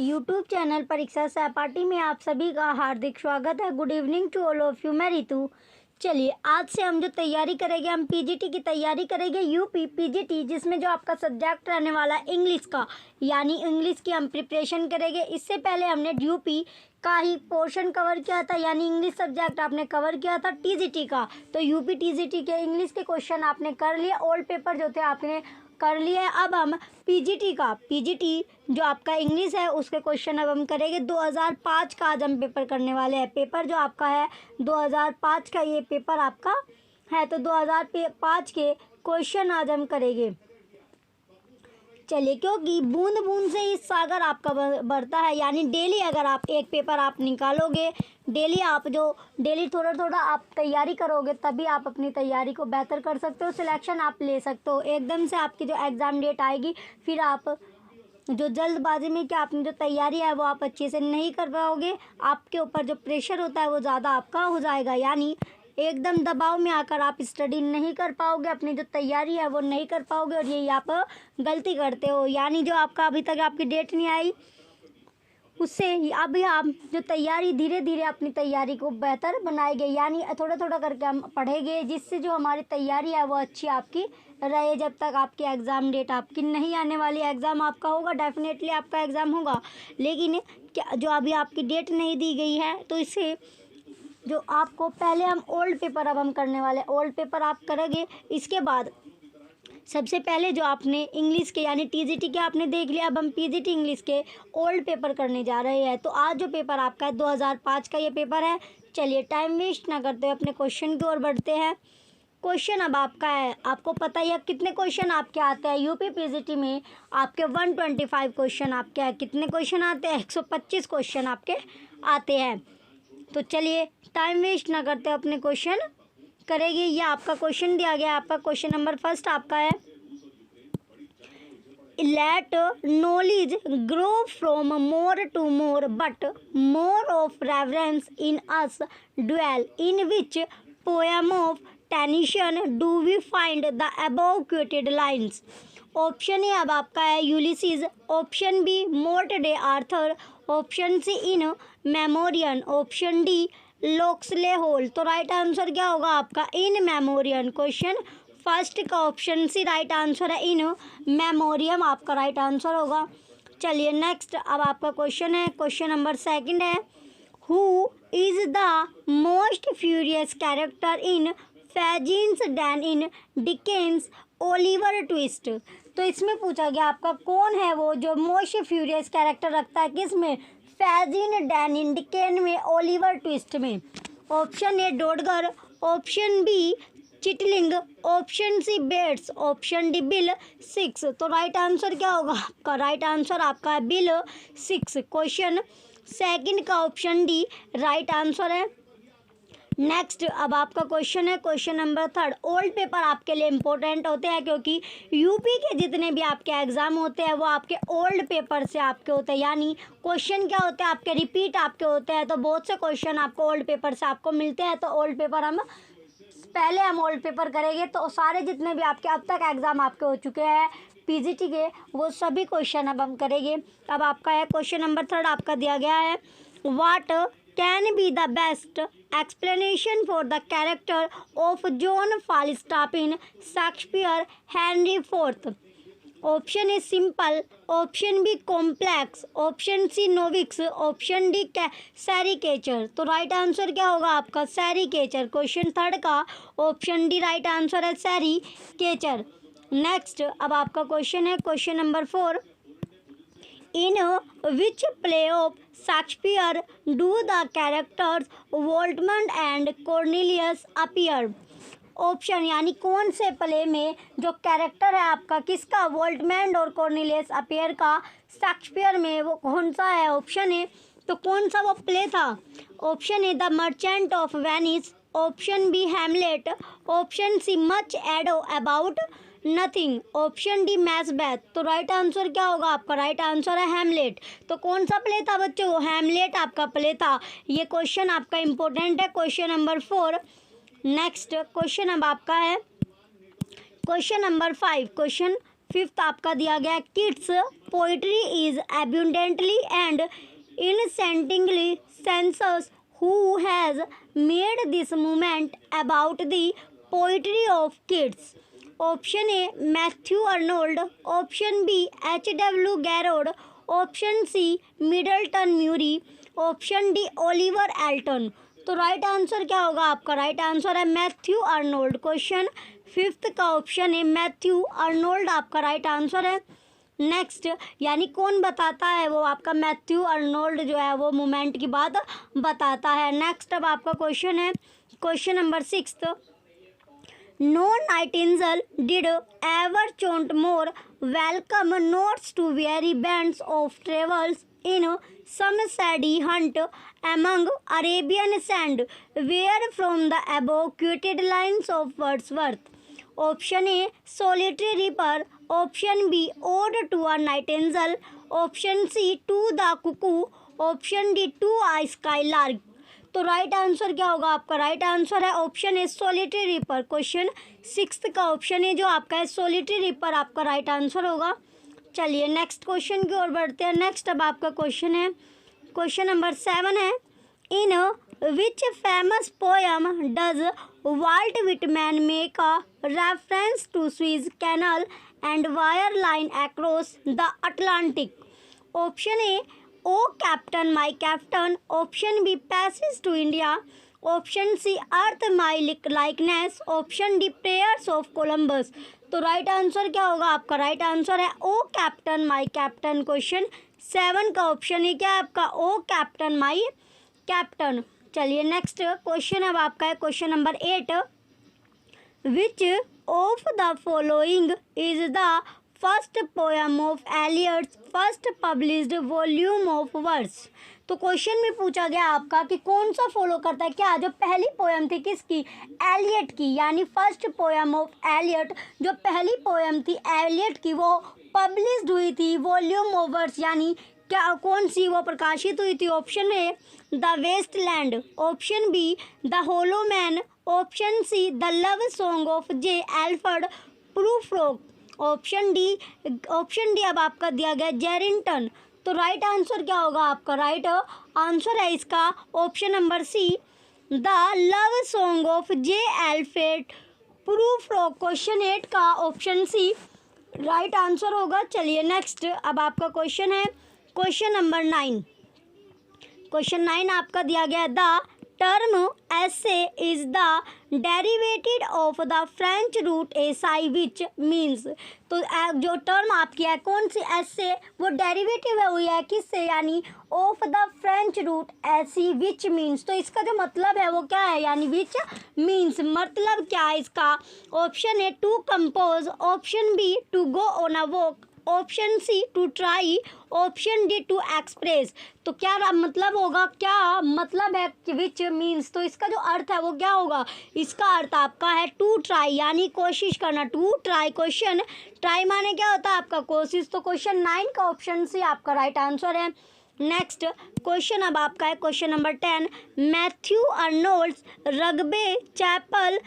YouTube channel परीक्षा सहपाठी में आप सभी का हार्दिक स्वागत है। Good evening to all of you. मैं रितु। चलिए आज से हम जो तैयारी करेंगे, हम पीजीटी की तैयारी करेंगे, यूपी पीजीटी, जिसमें जो आपका सब्जेक्ट रहने वाला है इंग्लिश का, यानी इंग्लिश की हम प्रिपरेशन करेंगे। इससे पहले हमने यूपी का ही पोर्शन कवर किया था, यानी इंग्लिश सब्जेक्ट आपने कवर किया था टीजीटी का। तो यूपी टीजीटी के इंग्लिश के क्वेश्चन आपने कर लिए, ओल्ड पेपर जो थे आपने कर लिए। अब हम पीजीटी जो आपका इंग्लिश है उसके क्वेश्चन अब हम करेंगे। 2005 का आज हम पेपर करने वाले हैं। पेपर जो आपका है 2005 का ये पेपर आपका है, तो 2005 के क्वेश्चन आज हम करेंगे। चलिए, क्योंकि बूंद बूंद से ही सागर आपका बढ़ता है, यानी डेली अगर आप एक पेपर आप निकालोगे, डेली थोड़ा थोड़ा आप तैयारी करोगे, तभी आप अपनी तैयारी को बेहतर कर सकते हो, सिलेक्शन आप ले सकते हो। एकदम से आपकी जो एग्ज़ाम डेट आएगी, फिर आप जो जल्दबाजी में कि आपने जो तैयारी है वो आप अच्छे से नहीं कर पाओगे, आपके ऊपर जो प्रेशर होता है वो ज़्यादा आपका हो जाएगा, यानी एकदम दबाव में आकर आप स्टडी नहीं कर पाओगे, अपनी जो तैयारी है वो नहीं कर पाओगे, और यही आप गलती करते हो। यानी जो आपका अभी तक आपकी डेट नहीं आई, उससे ही अभी आप जो तैयारी धीरे धीरे अपनी तैयारी को बेहतर बनाएंगे, यानी थोड़ा थोड़ा करके हम पढ़ेंगे, जिससे जो हमारी तैयारी है वो अच्छी आपकी रहे, जब तक आपकी एग्ज़ाम डेट आपकी नहीं आने वाली। एग्ज़ाम आपका होगा, डेफिनेटली आपका एग्ज़ाम होगा, लेकिन क्या जो अभी आपकी डेट नहीं दी गई है, तो इसे जो आपको पहले हम ओल्ड पेपर अब हम करने वाले, ओल्ड पेपर आप करेंगे। इसके बाद सबसे पहले जो आपने इंग्लिश के यानी टीजीटी के आपने देख लिया, अब हम पीजीटी इंग्लिश के ओल्ड पेपर करने जा रहे हैं। तो आज जो पेपर आपका है 2005 का ये पेपर है। चलिए टाइम वेस्ट ना करते हुए अपने क्वेश्चन की ओर बढ़ते हैं। क्वेश्चन अब आपका है, आपको पता ही है कितने क्वेश्चन आपके आते हैं यूपी पीजीटी में। आपके 125 क्वेश्चन आपके हैं। कितने क्वेश्चन आते हैं? 125 क्वेश्चन आपके आते हैं। तो चलिए टाइम वेस्ट ना करते अपने क्वेश्चन करेंगे। ये आपका क्वेश्चन दिया गया है, आपका क्वेश्चन नंबर फर्स्ट आपका है, let knowledge grow from more to more but more of reverence in us dwell, in which poem of Tennyson do we find the above quoted lines. Option A अब आपका है Ulysses, option B Morte d' Arthur, option C In Memoriam, option D Locksley Hall. तो right answer क्या होगा आपका? In Memoriam. Question first का option C right answer है, In Memoriam आपका राइट आंसर होगा। चलिए नेक्स्ट अब आपका क्वेश्चन है, क्वेश्चन नंबर सेकंड है, who is the most furious character in Fagin's den in Dickens' Oliver Twist. तो इसमें पूछा गया आपका कौन है वो जो मोस्ट फ्यूरियस कैरेक्टर रखता है, किस में? फैजिन डैन इन डिकेन में, ओलिवर ट्विस्ट में। Option A Dodger, option B Chitling, option C Bates, option D Bill 6। तो राइट आंसर क्या होगा आपका? राइट आंसर आपका है बिल 6। क्वेश्चन सेकंड का ऑप्शन डी राइट आंसर है। नेक्स्ट अब आपका क्वेश्चन है, question number third. Old paper आपके लिए इंपॉर्टेंट होते हैं, क्योंकि यूपी के जितने भी आपके एग्जाम होते हैं वो आपके ओल्ड पेपर से आपके होते हैं, यानी क्वेश्चन क्या होते हैं आपके रिपीट आपके होते हैं। तो बहुत से क्वेश्चन आपको ओल्ड पेपर से आपको मिलते हैं। तो ओल्ड पेपर हम ओल्ड पेपर करेंगे, तो सारे जितने भी आपके अब तक एग्ज़ाम आपके हो चुके हैं पीजीटी के, वो सभी क्वेश्चन अब हम करेंगे। अब आपका है क्वेश्चन नंबर थर्ड आपका दिया गया है, what can be the best explanation for the character of John Falstaff in Shakespeare Henry IV. Option A simple, option B complex, option C novice, option D caricature. तो right answer क्या होगा आपका? Caricature. Question third का option D right answer है caricature. Next अब आपका question है, question number 4, in which play of Shakespeare do the characters Volmond and Cornelius appear? Option यानी कौन से प्ले में जो कैरेक्टर है आपका किसका? वोल्टमैंड और कॉर्नेलियस अपीयर का शेक्सपियर में वो कौन सा है? ऑप्शन ए, तो कौन सा वो प्ले था? Option A The Merchant of Venice, option B Hamlet, option C Much Ado About Nothing, option D Macbeth. तो राइट आंसर क्या होगा आपका? राइट आंसर है हैमलेट। तो कौन सा प्ले था बच्चों? वो हैमलेट आपका प्ले था। ये क्वेश्चन आपका इंपॉर्टेंट है, क्वेश्चन नंबर 4। नेक्स्ट क्वेश्चन अब आपका है क्वेश्चन नंबर 5। क्वेश्चन फिफ्थ आपका दिया गया Keats' poetry is abundantly and enchantingly sensuous who has made this movement about the poetry of Keats. Option A Matthew Arnold, option B H.W. Garrod, option C Middleton Murry, option D Oliver Elton. तो right answer क्या होगा आपका? Right answer is Matthew Arnold. Question fifth का option है Matthew Arnold आपका right answer है। Next यानी कौन बताता है? वो आपका मैथ्यू अर्नोल्ड जो है वो मूवमेंट की बात बताता है। नेक्स्ट अब आपका क्वेश्चन है question number sixth. No nightingale did ever chant more welcome notes to weary bands of travellers in some saddy hunt among Arabian sand, where from the above quoted lines of Wordsworth. Option A Solitary Reaper, option B Ode to a Nightingale, option C To the Cuckoo, option D To a Skylark। तो right answer क्या होगा आपका? Right answer है option ए solitary ripper. Question sixth का option A जो आपका है solitary ripper आपका राइट आंसर होगा। चलिए नेक्स्ट क्वेश्चन की ओर बढ़ते हैं। नेक्स्ट अब आपका क्वेश्चन है क्वेश्चन नंबर 7 है। In which famous poem does Walt Whitman make a reference to Suez Canal and wire line across the Atlantic? Option A O Captain my Captain, option B Passage to India, option C Earth my Likeness, option D Prayers of Columbus. तो right answer क्या होगा आपका? Right answer is O Captain my Captain. Question 7 का option है क्या आपका? O Captain my Captain. चलिए next question अब आपका है question number 8। Which of the following is the first poem of Eliot's first published volume of verse? तो question में पूछा गया आपका कि कौन सा फॉलो करता है क्या? जो पहली पोएम थी किसकी? एलियट की, यानी फर्स्ट पोएम ऑफ एलियट जो पहली पोएम थी एलियट की वो पब्लिश्ड हुई थी वॉल्यूम ऑफ वर्स, यानी क्या कौन सी वो प्रकाशित हुई थी? Option A the waste land, option B the hollow man, option C the love song of J Alfred Prufrock, option D अब आपका दिया गया जेरिंगटन। तो राइट आंसर क्या होगा आपका? राइट आंसर है इसका option number C the love song of J Alfred Prufrock. Question 8 का ऑप्शन सी राइट आंसर होगा। चलिए नेक्स्ट अब आपका क्वेश्चन है क्वेश्चन नंबर 9। क्वेश्चन 9 आपका दिया गया the term essay is the derivative of the French root essai which means। तो जो टर्म आपकी है कौन सी essay वो डेरिवेटिव है हुई है किससे? यानी ऑफ द फ्रेंच रूट ऐसी विच मीन्स। तो इसका जो मतलब है वो क्या है? यानी विच मीन्स मतलब क्या है इसका? Option A to compose, option B to go on a walk, option C to try, option D to express. तो क्या मतलब होगा? क्या मतलब है विच मीन्स? तो इसका जो अर्थ है वो क्या होगा? इसका अर्थ आपका है टू ट्राई, यानी कोशिश करना। टू ट्राई, क्वेश्चन ट्राई माने क्या होता है आपका? कोशिश। तो क्वेश्चन 9 का ऑप्शन सी आपका राइट आंसर है। नेक्स्ट क्वेश्चन अब आपका है question number 10। Matthew Arnold's Rugby Chapel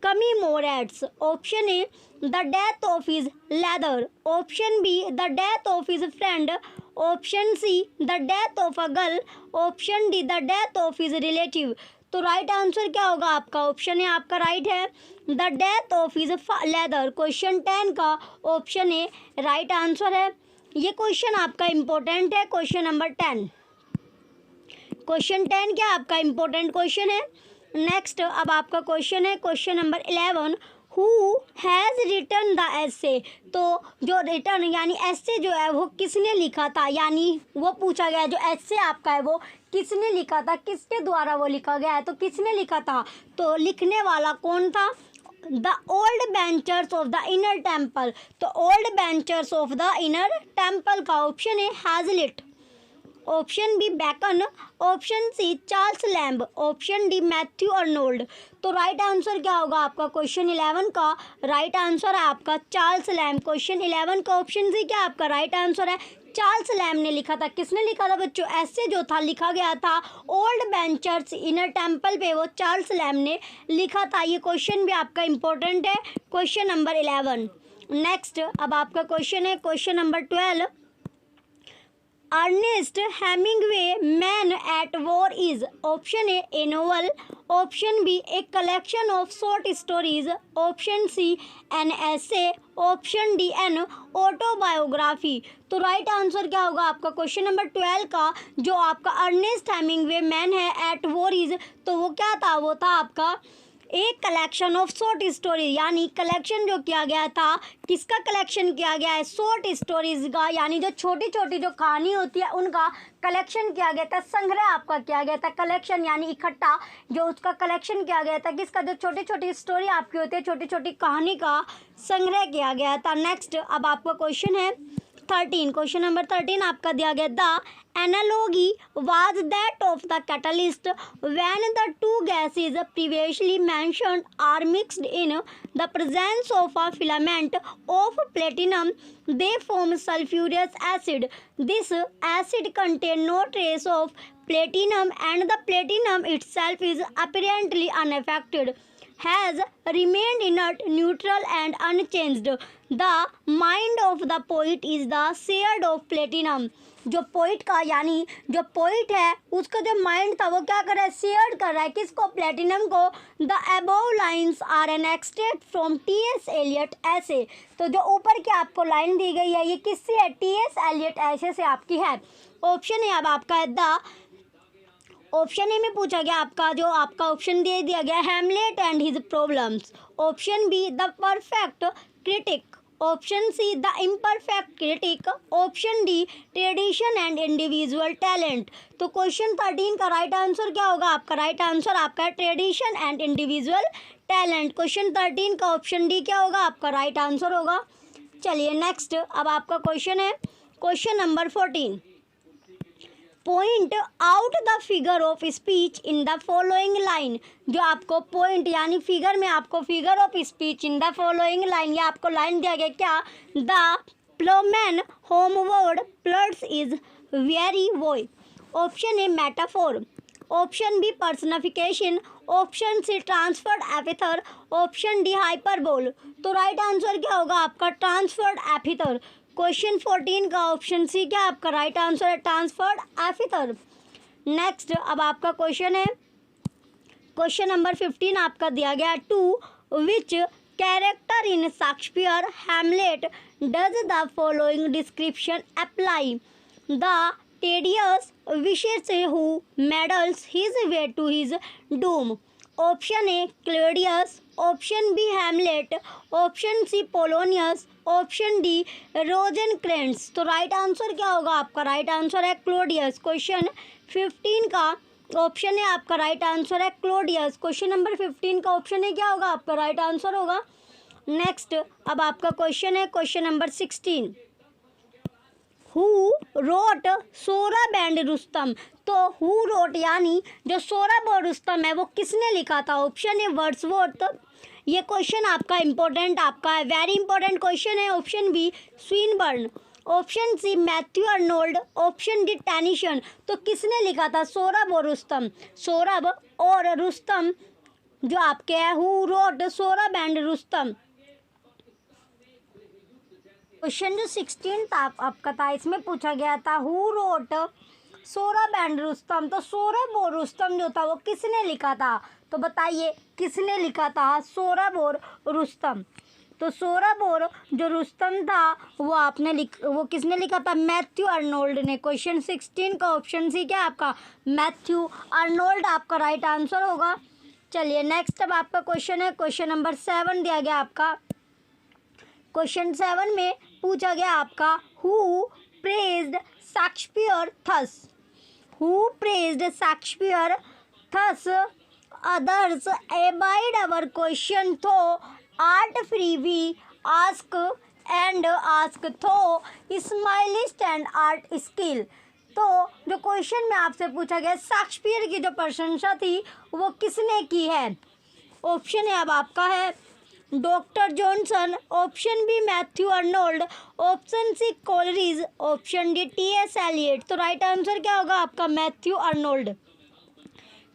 commemorates? Option A the death of his leather, option B the death of his friend, option C the death of a girl, option D the death of his relative. तो right answer क्या होगा आपका? Option A आपका right है the death of his leather. Question 10 का option A right answer है। ये question आपका इम्पोर्टेंट है। क्वेश्चन नंबर 10 क्वेश्चन 10 क्या आपका इम्पोर्टेंट क्वेश्चन है। नेक्स्ट अब आपका क्वेश्चन है question number 11। Who has written the essay? तो जो रिटर्न यानी एसे जो है वो किसने लिखा था, यानी वो पूछा गया जो एसे आपका है वो किसने लिखा था, किसके द्वारा वो लिखा गया है? तो किसने लिखा था? तो लिखने वाला कौन था? The old benchers of the Inner Temple. तो old benchers of the Inner Temple का ऑप्शन है Hazlitt, option B Bacon, option C Charles Lamb, option D Matthew Arnold. तो राइट आंसर क्या होगा आपका? क्वेश्चन 11 का राइट आंसर है आपका चार्ल्स लैम्ब। क्वेश्चन 11 का ऑप्शन सी क्या आपका राइट आंसर है? चार्ल्स लैम्ब ने लिखा था। किसने लिखा था बच्चों? ऐसे जो था लिखा गया था ओल्ड बेंचर्स इनर टेम्पल पे, वो चार्ल्स लैम्ब ने लिखा था। ये क्वेश्चन भी आपका इम्पोर्टेंट है। Question number 11। नेक्स्ट अब आपका क्वेश्चन है question number 12। Ernest Hemingway man at war is option A novel, option B a collection of short stories, option C an essay, option D an autobiography. तो right answer क्या होगा आपका question number 12 का, जो आपका Ernest Hemingway man है at war is, तो वो क्या था, वो था आपका एक कलेक्शन ऑफ शॉर्ट स्टोरी, यानी कलेक्शन जो किया गया था, किसका कलेक्शन किया गया है, शॉर्ट स्टोरीज का, यानी जो छोटी छोटी जो कहानी होती है उनका कलेक्शन किया गया था, संग्रह आपका किया गया था, कलेक्शन यानी इकट्ठा, जो उसका कलेक्शन किया गया था, किसका, जो छोटी छोटी स्टोरी आपकी होती है, छोटी छोटी कहानी का संग्रह किया गया था। नेक्स्ट अब आपका क्वेश्चन है 13, क्वेश्चन नंबर 13 आपका दिया गया, the analogy was that of the catalyst when the two gases previously mentioned are mixed in the presence of a filament of platinum, they form sulfurous acid. This acid contains no trace of platinum and the platinum itself is apparently unaffected, has remained inert, neutral and unchanged. The mind of the poet is the shade of platinum. जो poet का, यानी जो poet है उसका जो mind था वो क्या कर रहा है, शेयर कर रहा है किसको, प्लेटिनम को। The above lines are an extract from T S. Eliot ऐसे। तो जो ऊपर की आपको लाइन दी गई है ये किससे है, टी.एस. एलियट ऐसे से आपकी है। ऑप्शन है अब आपका है द, ऑप्शन ए में पूछा गया आपका, जो आपका ऑप्शन दे दिया गया Hamlet and his problems, option B the perfect critic, option C the imperfect critic, option D tradition and individual talent. तो क्वेश्चन 13 का राइट आंसर क्या होगा आपका, राइट आंसर आपका tradition and individual talent. Question 13 का option D क्या होगा आपका, राइट आंसर होगा। चलिए नेक्स्ट अब आपका क्वेश्चन है question number 14। Point out the figure of speech in the following line. जो आपको पॉइंट यानी फिगर में आपको figure of speech in the following line, या आपको लाइन दिया गया क्या, the ploughman homeward plods his weary way, option A metaphor, option B personification, option C transferred epithet, option D hyperbole. तो राइट आंसर क्या होगा आपका, ट्रांसफर्ड एपिथर। क्वेश्चन 14 का ऑप्शन सी क्या आपका राइट आंसर है, ट्रांसफर्ड एपिथर। नेक्स्ट अब आपका क्वेश्चन है क्वेश्चन नंबर 15 आपका दिया गया, to which character in Shakespeare Hamlet does the following description apply, the tedious विशेष who meddles his way to his doom, option A Claudius, option B Hamlet, option C Polonius, option D Rosencrantz. तो right answer क्या होगा आपका, right answer है Claudius. Question 15 का option है आपका right answer है क्लोडियस। क्वेश्चन नंबर 15 का ऑप्शन है क्या होगा आपका राइट आंसर होगा। नेक्स्ट अब आपका क्वेश्चन है question number 16। Who wrote Sohrab Rustam. तो हु रोट यानी जो सोहराब और रुस्तम है वो किसने लिखा था, ऑप्शन ए वर्ड्सवर्थ। ये क्वेश्चन आपका इंपॉर्टेंट आपका है, वेरी इंपॉर्टेंट क्वेश्चन है। Option B Swinburne, option C Matthew Arnold, option D Tennyson. तो किसने लिखा था सोहराब और रुस्तम, सोहराब और रुस्तम जो आपके है, who wrote Sohrab and Rustam. Question जो 16 था आपका था, इसमें पूछा गया था who wrote Sohrab and Rustam. तो सोहराब और रुस्तम जो था वो किसने लिखा था, तो बताइए किसने लिखा था सोहराब और रुस्तम। तो सोहराब और जो रुस्तम था वो किसने लिखा था, मैथ्यू अर्नोल्ड ने। क्वेश्चन 16 का ऑप्शन सी क्या आपका मैथ्यू अर्नोल्ड आपका राइट आंसर होगा। चलिए नेक्स्ट अब आपका क्वेश्चन है क्वेश्चन नंबर 7 दिया गया आपका। क्वेश्चन 7 में पूछा गया आपका who praised Shakespeare thus, who praised Shakespeare thus others abide our question though art free we ask and ask though smilist and art skill। तो जो क्वेश्चन में आपसे पूछा गया शेक्सपियर की जो प्रशंसा थी वो किसने की है, ऑप्शन है अब आपका है doctor Johnson, option B Matthew Arnold, option C Coleridge, option D T S. Eliot. तो राइट आंसर क्या होगा आपका मैथ्यू अर्नोल्ड।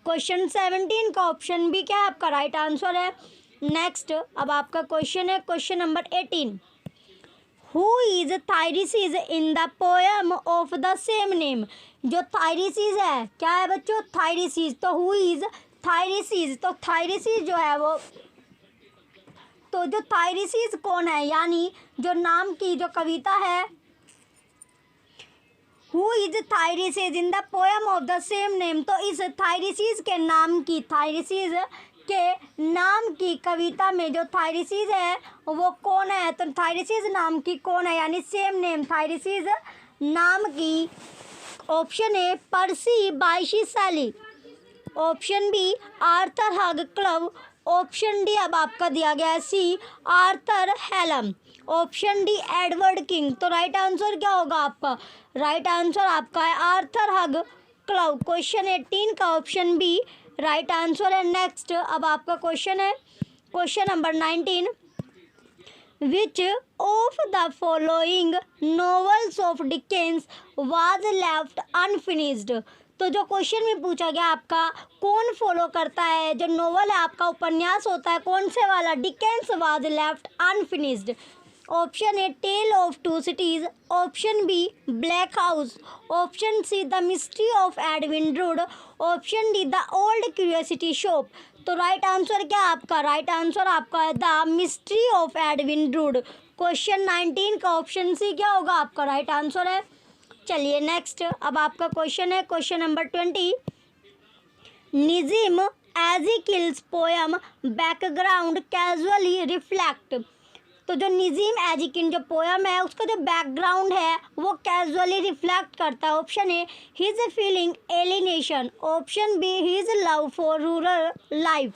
क्वेश्चन 17 का ऑप्शन बी क्या आपका राइट आंसर है। नेक्स्ट अब आपका क्वेश्चन है question number 18। Who is Thyrsis in the poem of the same name. जो थायरिसिस है क्या है बच्चों, थायरिसिस। तो हु इज थायरिसिस, तो थायरिसिस जो है वो, तो जो थायरिसिस कौन है, यानी जो नाम की जो कविता है, who is Thyrsis in the poem of the same name, तो इस थायरिसिस के नाम की, थायरिसिस के नाम की कविता में जो थायरिसिस है वो कौन है, तो थायरिसिस नाम की कौन है, यानी सेम नेम थायरिसिस नाम की। Option A Percy Bysshe Shelley, option B Arthur Hugh Clough, option D अब आपका दिया गया है C Arthur Hallam, option D Edward King. तो राइट आंसर क्या होगा आपका, राइट आंसर आपका है आर्थर हग क्लब। क्वेश्चन 18 का ऑप्शन बी राइट आंसर है। नेक्स्ट अब आपका क्वेश्चन है question number 19, which of the following novels of Dickens was left unfinished. तो जो क्वेश्चन में पूछा गया आपका, कौन फॉलो करता है, जो नोवेल है आपका, उपन्यास होता है कौन से वाला, Dickens was left unfinished. Option A tale of two cities, option B Bleak House, option C the mystery of Edwin Drood, option D the old curiosity shop. तो राइट आंसर क्या आपका, राइट आंसर आपका है the mystery of Edwin Drood. Question 19 का option सी क्या होगा आपका, right answer है। चलिए नेक्स्ट अब आपका क्वेश्चन है question number 20, Nissim Ezekiel's poem background casually reflect. तो जो निज़िम एज़िकिल जो पोयम है उसका जो बैकग्राउंड है वो कैजुअली रिफ्लेक्ट करता है। Option A his feeling alienation, option B his love for rural life,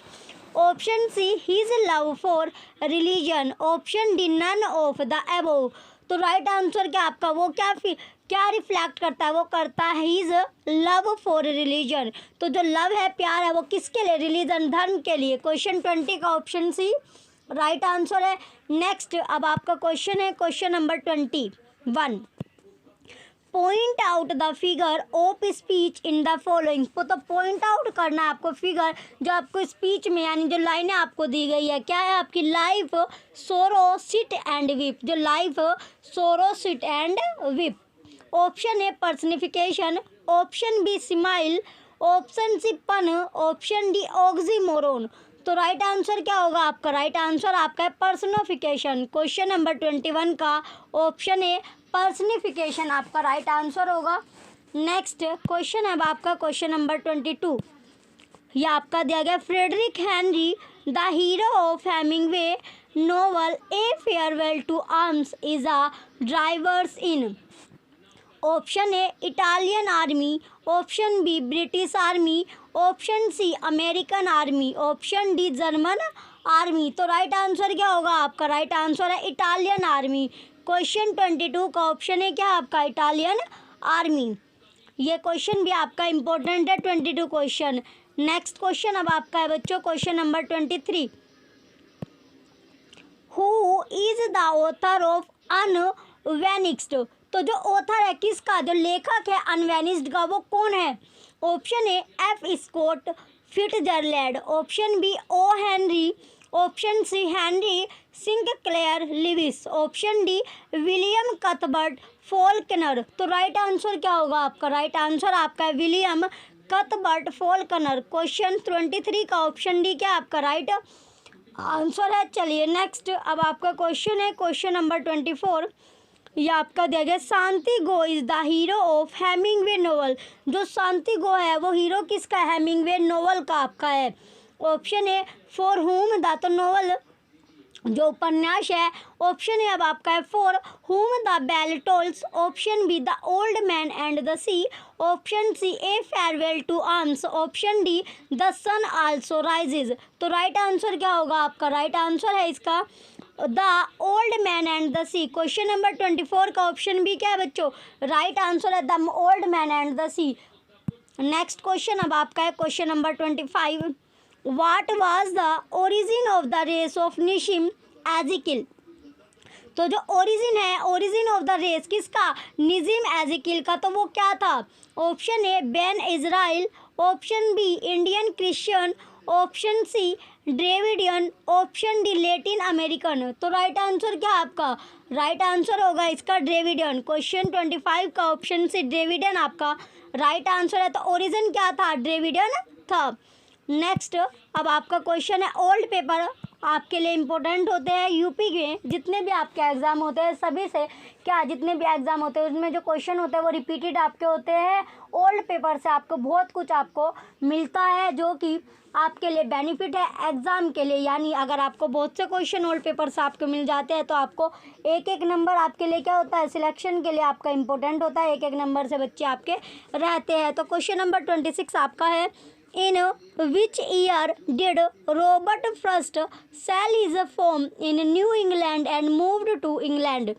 option C his love for religion, option D none of the above. तो राइट आंसर क्या आपका, वो क्या रिफ्लेक्ट करता है, वो करता है हिज लव फॉर रिलीजन। तो जो लव है, प्यार है, वो किसके लिए, रिलीजन धर्म के लिए। क्वेश्चन 20 का ऑप्शन सी राइट आंसर है। नेक्स्ट अब आपका क्वेश्चन है question number 21, point out the figure of speech in the following. तो पॉइंट आउट करना है आपको फिगर जो आपको स्पीच में, यानी जो लाइनें आपको दी गई है, क्या है आपकी, life sorrow sit and weep, जो life sorrow sit and weep. Option A personification, option B simile, option C pun, option D oxymoron. तो राइट आंसर क्या होगा आपका, राइट आंसर आपका है पर्सनिफिकेशन। क्वेश्चन नंबर 21 का ऑप्शन ए पर्सनिफिकेशन आपका right answer होगा। नेक्स्ट क्वेश्चन है आपका क्वेश्चन नंबर 22, यह आपका दिया गया, Frederic Henry the hero of Hemingway novel a farewell to arms is a drivers in. Option A Italian army, option B British army, option C American army, option D German army. तो right answer क्या होगा आपका, right answer है Italian army. Question 22 का option है क्या आपका, Italian army. ये क्वेश्चन भी आपका इंपॉर्टेंट है 22 क्वेश्चन। नेक्स्ट क्वेश्चन अब आपका है बच्चों question number 23, who is the author of unvanquished. तो जो ऑथर है किसका, जो लेखक है अनवेनिस्ड का, वो कौन है। Option A F Scott Fitzgerald, option B O Henry, option C Henry Sinclair Lewis, option D William Cuthbert Faulkner. तो राइट आंसर क्या होगा आपका, राइट आंसर आपका है विलियम कथबर्ट फॉल्कनर। क्वेश्चन 23 का ऑप्शन डी क्या आपका राइट आंसर है। चलिए नेक्स्ट अब आपका क्वेश्चन है क्वेश्चन नंबर 24, ये आपका दिया गया, Santiago is the hero of Hemingway novel. जो शांतिगो है वो हीरो किसका, हेमिंगवे नोवेल का आपका है। Option A for whom the, तो नोवेल जो उपन्यास है। ऑप्शन ए अब आपका है for whom the bell tolls, option B the old man and the sea, option C a farewell to arms, option D the sun also rises. तो right answer क्या होगा आपका, राइट आंसर है इसका the old man and the sea. Question number 24 का option B क्या है बच्चों, राइट आंसर है the old man and the sea. Next question अब आपका है question number 25, what was the origin of the race of Nissim Ezekiel. तो जो ओरिजिन है, ओरिजिन ऑफ द रेस किसका, निजिम एजिकिल का, तो वो क्या था। Option A Bene Israel, option B Indian Christian, option C Dravidian, option D Latin American. तो राइट आंसर क्या है आपका? राइट आंसर होगा इसका ड्रेविडियन। क्वेश्चन 25 का ऑप्शन सी ड्रेविडियन आपका राइट आंसर है। तो ओरिजिन क्या था? ड्रेविडियन था। नेक्स्ट अब आपका क्वेश्चन है ओल्ड पेपर आपके लिए इम्पोर्टेंट होते हैं। यूपी के जितने भी आपके एग्जाम होते हैं सभी से क्या जितने भी एग्जाम होते हैं उसमें जो क्वेश्चन होते हैं वो रिपीटेड आपके होते हैं। ओल्ड पेपर से आपको बहुत कुछ आपको मिलता है जो कि आपके लिए बेनिफिट है एग्जाम के लिए। यानी अगर आपको बहुत से क्वेश्चन ओल्ड पेपर से आपको मिल जाते हैं तो आपको एक एक नंबर आपके लिए क्या होता है? सिलेक्शन के लिए आपका इंपॉर्टेंट होता है। एक एक नंबर से बच्चे आपके रहते हैं। तो क्वेश्चन नंबर 26 आपका है In which year did Robert first sell his farm in New England and moved to England?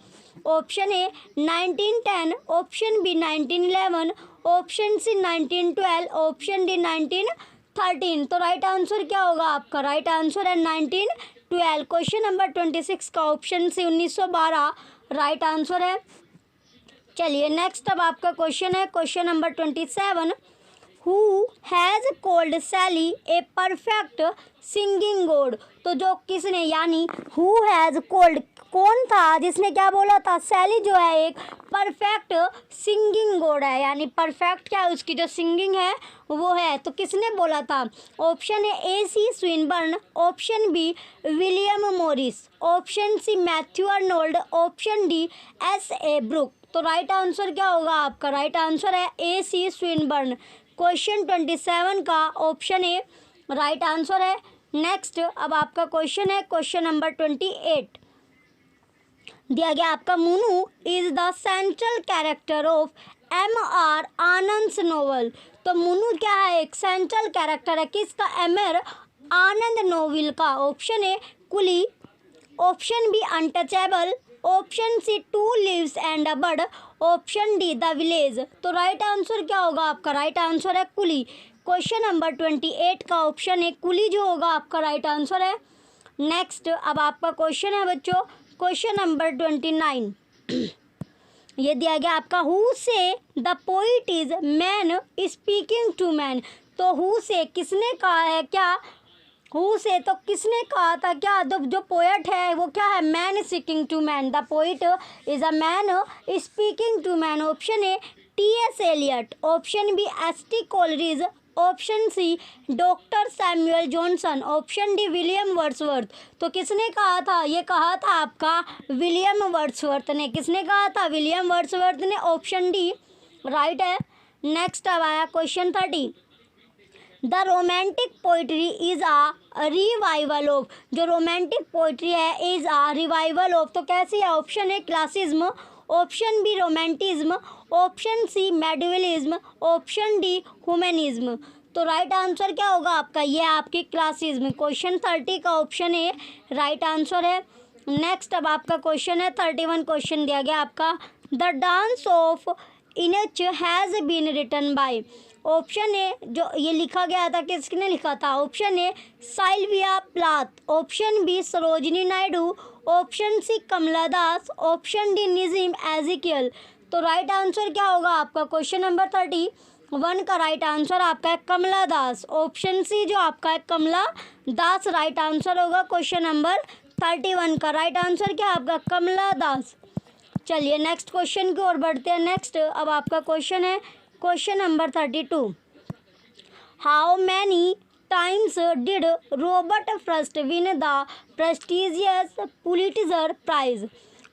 Option A 1910, option B 1911, option C 1912, option D 1913। तो राइट आंसर क्या होगा आपका? राइट आंसर है 1912। क्वेश्चन नंबर 26 का option सी 1912 right answer है। चलिए next अब आपका क्वेश्चन है question number 27। Who has called Sally a perfect singing god? तो जो किसने यानी who has called कौन था जिसने क्या बोला था? सैली जो है एक परफेक्ट सिंगिंग गोड है। यानी परफेक्ट क्या है उसकी जो सिंगिंग है वो है। तो किसने बोला था? Option A C Swinburne, option B William Morris, option C Matthew Arnold, option D S A Brooke. तो राइट आंसर क्या होगा आपका? राइट आंसर है ए सी स्विनबर्न। क्वेश्चन 27 का ऑप्शन ए राइट आंसर है। नेक्स्ट अब आपका क्वेश्चन है क्वेश्चन नंबर 28 दिया गया आपका Munu is the central character of M.R. Anand novel. तो मुनु क्या है? एक सेंट्रल कैरेक्टर है किसका? M.R. आनंद नोवेल का। Option A coolie, option B untouchable, option C two leaves and a bird, option D the village. तो राइट आंसर क्या होगा आपका? राइट आंसर है कुली। क्वेश्चन नंबर 28 का ऑप्शन है कुली जो होगा आपका राइट आंसर है। नेक्स्ट अब आपका क्वेश्चन है बच्चों क्वेश्चन नंबर 29 ये दिया गया आपका who says the poet is man speaking to man. तो हु से किसने कहा है? क्या हु से तो किसने कहा था? क्या जो पोएट है वो क्या है? Man speaking to man. The poet is a man speaking to man. Option A T.S. Eliot, option B S.T. Coleridge, option C doctor Samuel Johnson, option D William Wordsworth. तो किसने कहा था? ये कहा था आपका विलियम वर्ड्सवर्थ ने। किसने कहा था? विलियम वर्ड्सवर्थ ने। ऑप्शन डी राइट है। नेक्स्ट अब आया question 30। The romantic poetry is a revival of. जो रोमांटिक पोइट्री है इज आ रिवाइवल ऑफ। तो कैसी है? Option A classicism, option B romanticism, option C medievalism, option D humanism. तो राइट आंसर क्या होगा आपका? ये आपकी क्लासिज्म। क्वेश्चन 30 का ऑप्शन ए राइट आंसर है। नेक्स्ट अब आपका क्वेश्चन है 31 क्वेश्चन दिया गया आपका the dance of eunuchs has been written by. Option A जो ये लिखा गया था किसने लिखा था? Option A Sylvia Plath, option B Sarojini Naidu, option C Kamala Das, option D Nissim Ezekiel. तो राइट आंसर क्या होगा आपका? क्वेश्चन नंबर 31 का राइट आंसर आपका है कमला दास। ऑप्शन सी जो आपका है कमला दास राइट आंसर होगा। क्वेश्चन नंबर 31 का राइट आंसर क्या आपका? कमला दास। चलिए नेक्स्ट क्वेश्चन की ओर बढ़ते हैं। नेक्स्ट अब आपका क्वेश्चन है question number 32। How many times did Robert Frost win the prestigious Pulitzer Prize?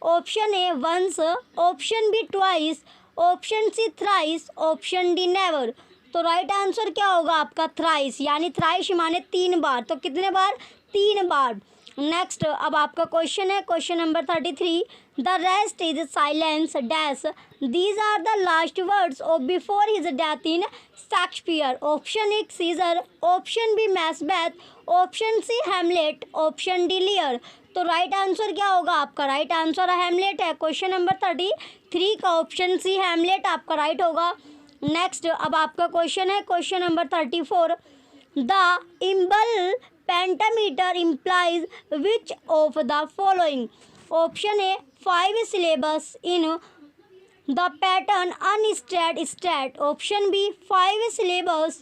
Option A once, option B twice, option C thrice, option D never। तो राइट आंसर क्या होगा आपका? थ्राइस। यानी थ्राइस माने 3 बार। तो कितने बार? 3 बार। नेक्स्ट अब आपका क्वेश्चन है question number 33। The rest is silence dash these are the last words of before his death in Shakespeare. Option A Caesar, option B Macbeth, option C Hamlet, option D Lear. तो right answer क्या होगा आपका? Right answer Hamlet है। Question number 33 का option C Hamlet आपका right होगा। Next अब आपका क्वेश्चन है question number 34। The iambic pentameter implies which of the following? Option A 5 syllables in the pattern unstraight stat, option B 5 syllables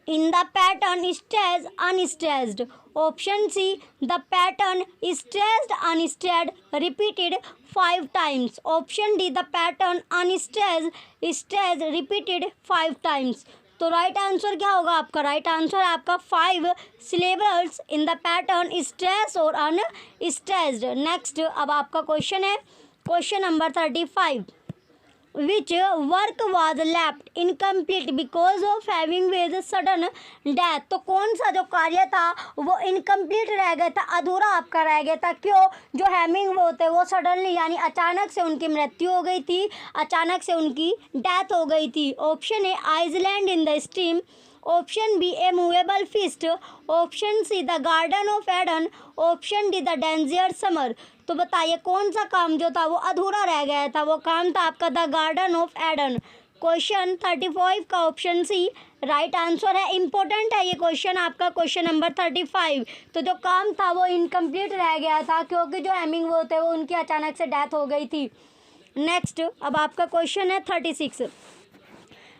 In the pattern stressed unstressed. Option C, the pattern stressed unstressed repeated 5 times. Option D, the pattern unstressed stressed repeated 5 times. तो right answer क्या होगा आपका? Right answer है आपका 5 syllables in the pattern stress और unstressed. Next अब आपका question है question number 35। which work was left incomplete because of having with sudden death। तो कौन सा जो कार्य था वो इनकम्प्लीट रह गया था, अधूरा आपका रह गया था, क्यों? जो हैमिंग वो होते वो सडनली यानी अचानक से उनकी मृत्यु हो गई थी, अचानक से उनकी डेथ हो गई थी। Option A island in the stream, option B a moveable feast, option C the garden of Eden, option D the dangerous summer. तो बताइए कौन सा काम जो था वो अधूरा रह गया था? वो काम था आपका the garden of Aiden. Question 35 का ऑप्शन सी राइट आंसर है। इंपॉर्टेंट है ये क्वेश्चन आपका, क्वेश्चन नंबर 35। तो जो काम था वो इनकम्प्लीट रह गया था क्योंकि जो हेमिंग वो थे वो उनकी अचानक से डेथ हो गई थी। नेक्स्ट अब आपका क्वेश्चन है 36।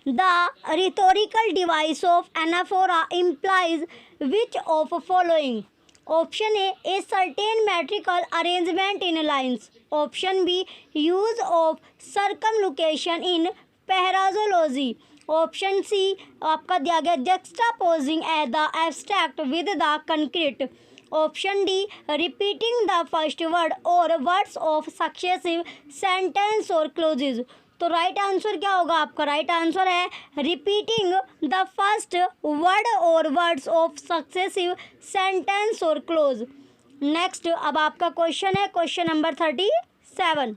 The rhetorical device of anaphora implies which of following? Option A, a certain metrical arrangement in lines. Option B, use of circumlocution in phraseology. Option C, आपका दिया गया juxtaposing the abstract with the concrete. Option D, repeating the first word or words of successive sentence or clauses. तो right answer क्या होगा आपका? Right answer है repeating the first word और words of successive sentence और close. Next अब आपका question है question number 37।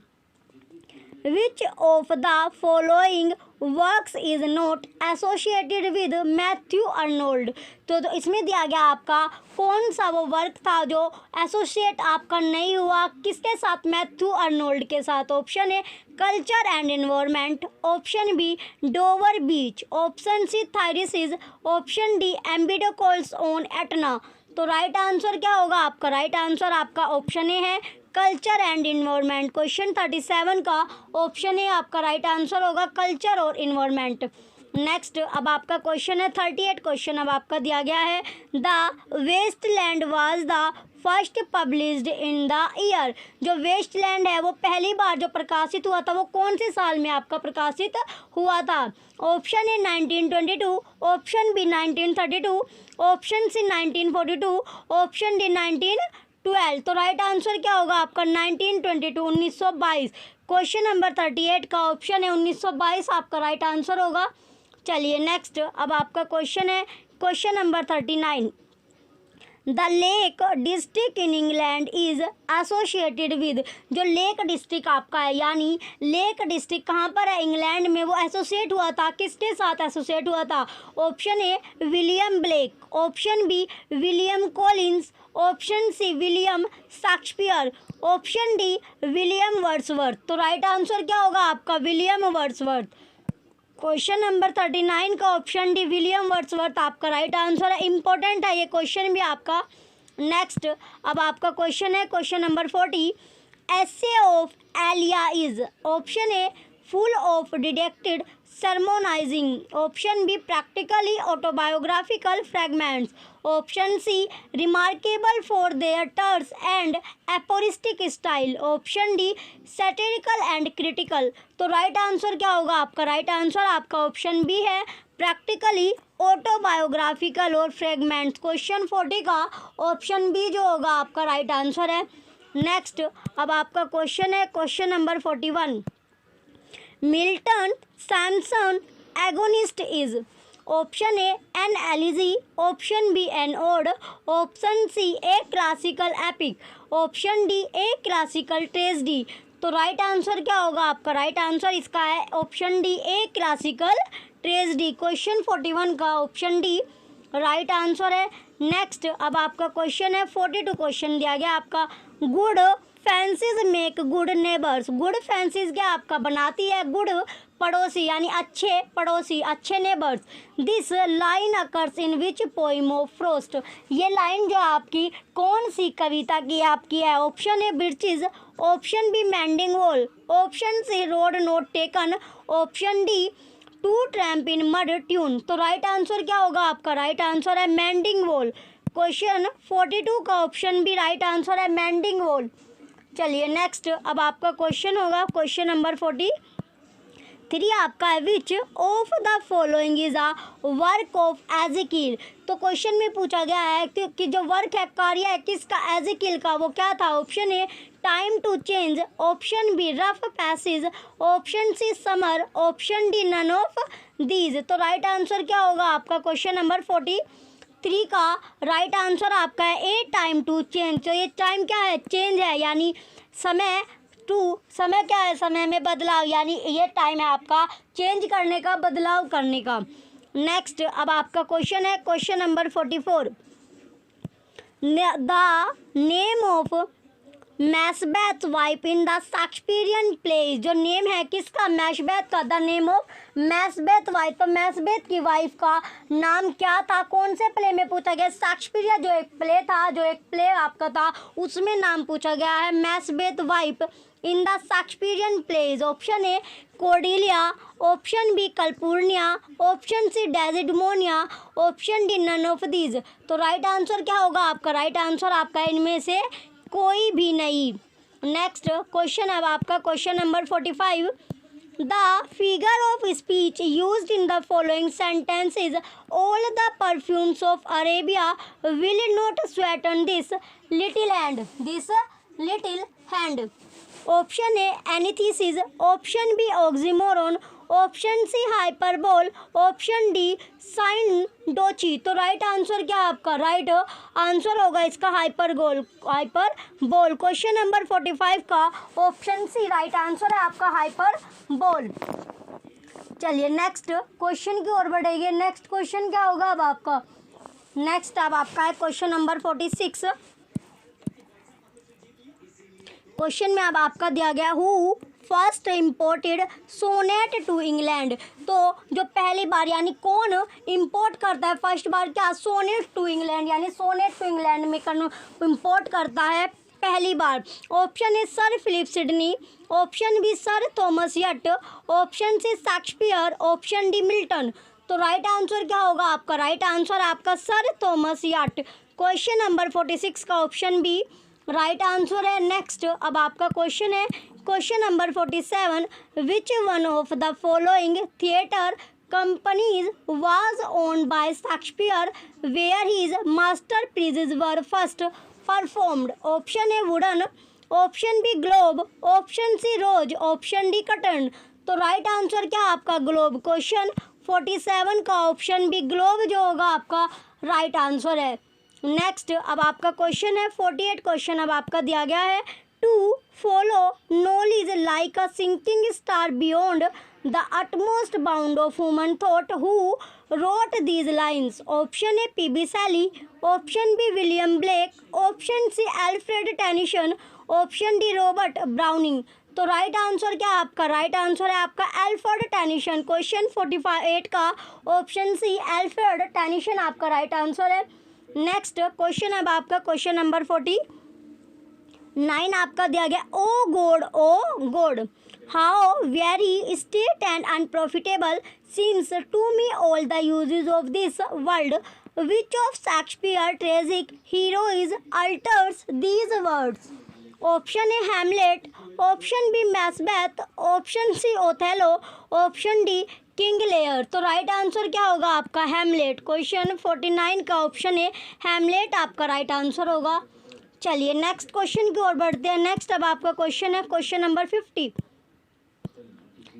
Which of the following works is not associated with Matthew Arnold. तो इसमें दिया गया आपका कौन सा वो वर्क था जो एसोसिएट आपका नहीं हुआ, किसके साथ? मैथ्यू अर्नोल्ड के साथ। Option A culture and environment, option B Dover Beach, option C Thyrsis, option D Empedocles on Etna. तो राइट आंसर क्या होगा आपका? राइट आंसर आपका ऑप्शन ए है कल्चर एंड इन्वायरमेंट। क्वेश्चन 37 का ऑप्शन ए आपका राइट आंसर होगा culture और इन्वायरमेंट। नेक्स्ट अब आपका क्वेश्चन है 38। क्वेश्चन अब आपका दिया गया है the wasteland was the first published in the year. जो वेस्टलैंड है वो पहली बार जो प्रकाशित हुआ था वो कौन से साल में आपका प्रकाशित हुआ था? Option A 1922, option B 1932, option C 1942, option D 1912। तो राइट आंसर क्या होगा आपका? 1922 1922। क्वेश्चन नंबर 38 का ऑप्शन है 1922 आपका राइट आंसर होगा। चलिए नेक्स्ट अब आपका क्वेश्चन है question number 39। The lake district in England is associated with. जो लेक डिस्ट्रिक्ट आपका है यानी लेक डिस्ट्रिक्ट कहाँ पर है? इंग्लैंड में। वो एसोसिएट हुआ था किसके साथ एसोसिएट हुआ था? Option A William Blake, option B William Collins, option C William Shakespeare, option D William Wordsworth. तो राइट आंसर क्या होगा आपका? William Wordsworth. क्वेश्चन नंबर 39 का ऑप्शन डी विलियम वर्ड्सवर्थ आपका राइट आंसर है। इंपॉर्टेंट है ये क्वेश्चन भी आपका। नेक्स्ट अब आपका क्वेश्चन है question number 40। Essay of Elia is. Option A full of didactic sermonizing, option B practically autobiographical fragments, option C remarkable for their terse and aphoristic style, option D satirical and critical। तो right answer क्या होगा आपका? Right answer आपका option B है practically autobiographical और fragments. Question 40 का option B जो होगा आपका राइट आंसर है। नेक्स्ट अब आपका क्वेश्चन है question number 41। Milton Samson Agonistes is. Option A an elegy, option B an ode, option C a classical epic, option D a classical tragedy. तो right answer क्या होगा आपका? राइट आंसर इसका है option D a classical tragedy. Question 41 का option D right answer है। Next अब आपका क्वेश्चन है 42 क्वेश्चन दिया गया आपका good fences make good neighbours. Good fences क्या आपका बनाती है गुड पड़ोसी यानी अच्छे पड़ोसी, अच्छे neighbours. This line occurs in which poem of Frost. ये लाइन जो आपकी कौन सी कविता की आपकी है? Option A bridges, option B mending wall, option C road not taken, option D two tramp in mud time. तो राइट आंसर क्या होगा आपका? राइट आंसर है मेंडिंग वॉल। क्वेश्चन 42 का ऑप्शन बी राइट आंसर है मेंडिंग वॉल। चलिए next अब आपका क्वेश्चन होगा क्वेश्चन नंबर 43 आपका है, which of the following is a work of Ezekiel. तो क्वेश्चन में पूछा गया है कि जो वर्क है, कार्य है किसका? एज़ेकियल का। वो क्या था? Option A time to change, option B rough passage, option C summer, option D none of these. तो राइट आंसर क्या होगा आपका? क्वेश्चन नंबर 43 का राइट आंसर आपका है ए टाइम टू चेंज। तो ये टाइम क्या है? चेंज है, यानी समय। समय क्या है? समय में बदलाव, यानी ये टाइम है आपका चेंज करने का, बदलाव करने का। नेक्स्ट अब आपका क्वेश्चन है question number 44, the name of Macbeth wife in the Shakespearean play. जो नेम है किसका? मैशबेथ का। The name of Macbeth wife. तो मैशबेथ की वाइफ का नाम क्या था? कौन से प्ले में पूछा गया? शेक्सपियर जो एक प्ले था, जो एक प्ले आपका था, उसमें नाम पूछा गया है Macbeth wife in the Shakespearean plays. Option A Cordelia, option B Calpurnia, option C Desdemona, option D none of these. तो राइट आंसर क्या होगा आपका? राइट आंसर आपका इनमें से कोई भी नहीं। नेक्स्ट क्वेश्चन अब आपका question number 45, the figure of speech used in the following sentences all the perfumes of Arabia will not sweeten this little hand. Option A antithesis, option B oxymoron, option C hyperbole, option D synecdoche. तो right answer क्या आपका? Right answer होगा इसका hyperbole. Question number 45 का option C right answer है आपका hyperbole. चलिए next question की ओर बढ़ेंगे। नेक्स्ट क्वेश्चन क्या होगा अब आपका? नेक्स्ट अब आपका है क्वेश्चन नंबर 46। क्वेश्चन में अब आपका दिया गया who first imported sonnet to England. तो जो पहली बार यानी कौन इम्पोर्ट करता है फर्स्ट बार क्या? सोनेट टू इंग्लैंड, यानी सोनेट टू इंग्लैंड में इम्पोर्ट करता है पहली बार। Option A sir Philip Sidney, option B sir Thomas Wyatt, option C Shakespeare, option D Milton. तो राइट आंसर क्या होगा आपका? राइट आंसर आपका sir Thomas Wyatt. Question number 46 का ऑप्शन बी राइट आंसर है। नेक्स्ट अब आपका क्वेश्चन है question number 47, which one of the following theatre companies was owned by Shakespeare where his masterpieces were first performed. Option A wooden, option B Globe, option C Rose, option D Curtain. तो right answer क्या आपका? Globe. Question 47 का option B globe जो होगा आपका right answer है। Next अब आपका क्वेश्चन है 48 क्वेश्चन अब आपका दिया गया है, to follow knowledge like a sinking star beyond the utmost bound of human thought who wrote these lines. Option A पी.बी. Shelley, option B William Blake, option C Alfred Tennyson, option D Robert Browning. तो right answer क्या आपका? Right answer है आपका Alfred Tennyson. Question 48 का option C Alfred Tennyson आपका right answer है। Next question अब आपका क्वेश्चन नंबर 49 आपका दिया गया, O God how very stale and unprofitable seems to me all the uses of this world which of Shakespeare tragic hero is utters these words. Option A Hamlet, option B Macbeth, option C Othello, option D King Lear. तो right answer क्या होगा आपका? Hamlet. Question 49 का option है Hamlet आपका right answer होगा। चलिए next question की ओर बढ़ते हैं। नेक्स्ट अब आपका क्वेश्चन है क्वेश्चन नंबर 50।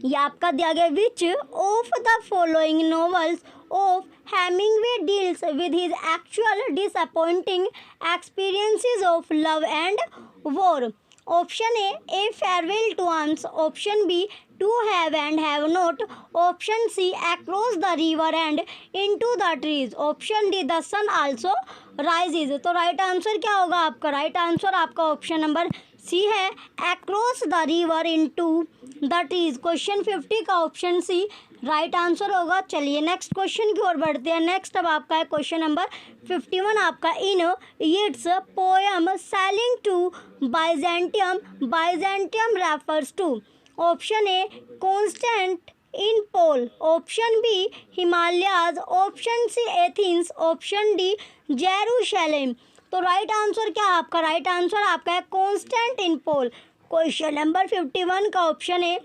ये आपका दिया गया, which of the following novels of Hemingway deals with his actual disappointing experiences of love and war. Option A farewell to arms, option B to have and have not, option C across the river and into the trees, option D the sun also rises. तो right answer क्या होगा आपका? Right answer आपका option number C है across the river into the trees. Question 50 का option C right answer होगा। चलिए next question की ओर बढ़ते हैं। नेक्स्ट अब आपका है क्वेश्चन नंबर 51 आपका, in Yeats' poem sailing to Byzantium refers to. Option A Constantinople, option B Himalayas, option C Athens, option D Jerusalem. तो राइट आंसर क्या है आपका? राइट आंसर आपका है कॉन्स्टेंटिनोपल। क्वेश्चन नंबर 51 का ऑप्शन ए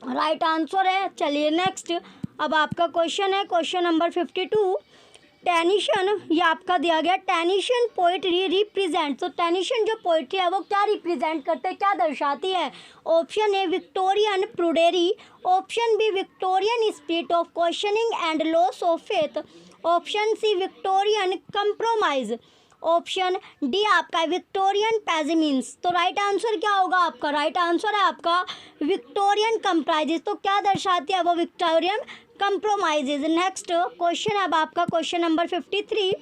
राइट आंसर है। चलिए next, अब आपका क्वेश्चन है क्वेश्चन नंबर 52। टेनिशन, ये आपका दिया गया टेनिशन पोइट्री रिप्रेजेंट। तो टेनिशन जो पोइट्री है वो क्या रिप्रेजेंट करते हैं, क्या दर्शाती है? Option A Victorian prudery, option B Victorian spirit of questioning and loss of faith, option C Victorian compromise, option D आपका विक्टोरियन पेसिमिन्स। तो राइट आंसर क्या होगा आपका? राइट आंसर है आपका विक्टोरियन कंप्राइजेस। तो क्या दर्शाती है वो? विक्टोरियन कंप्रोमाइजेज। नेक्स्ट क्वेश्चन अब आपका question number 53।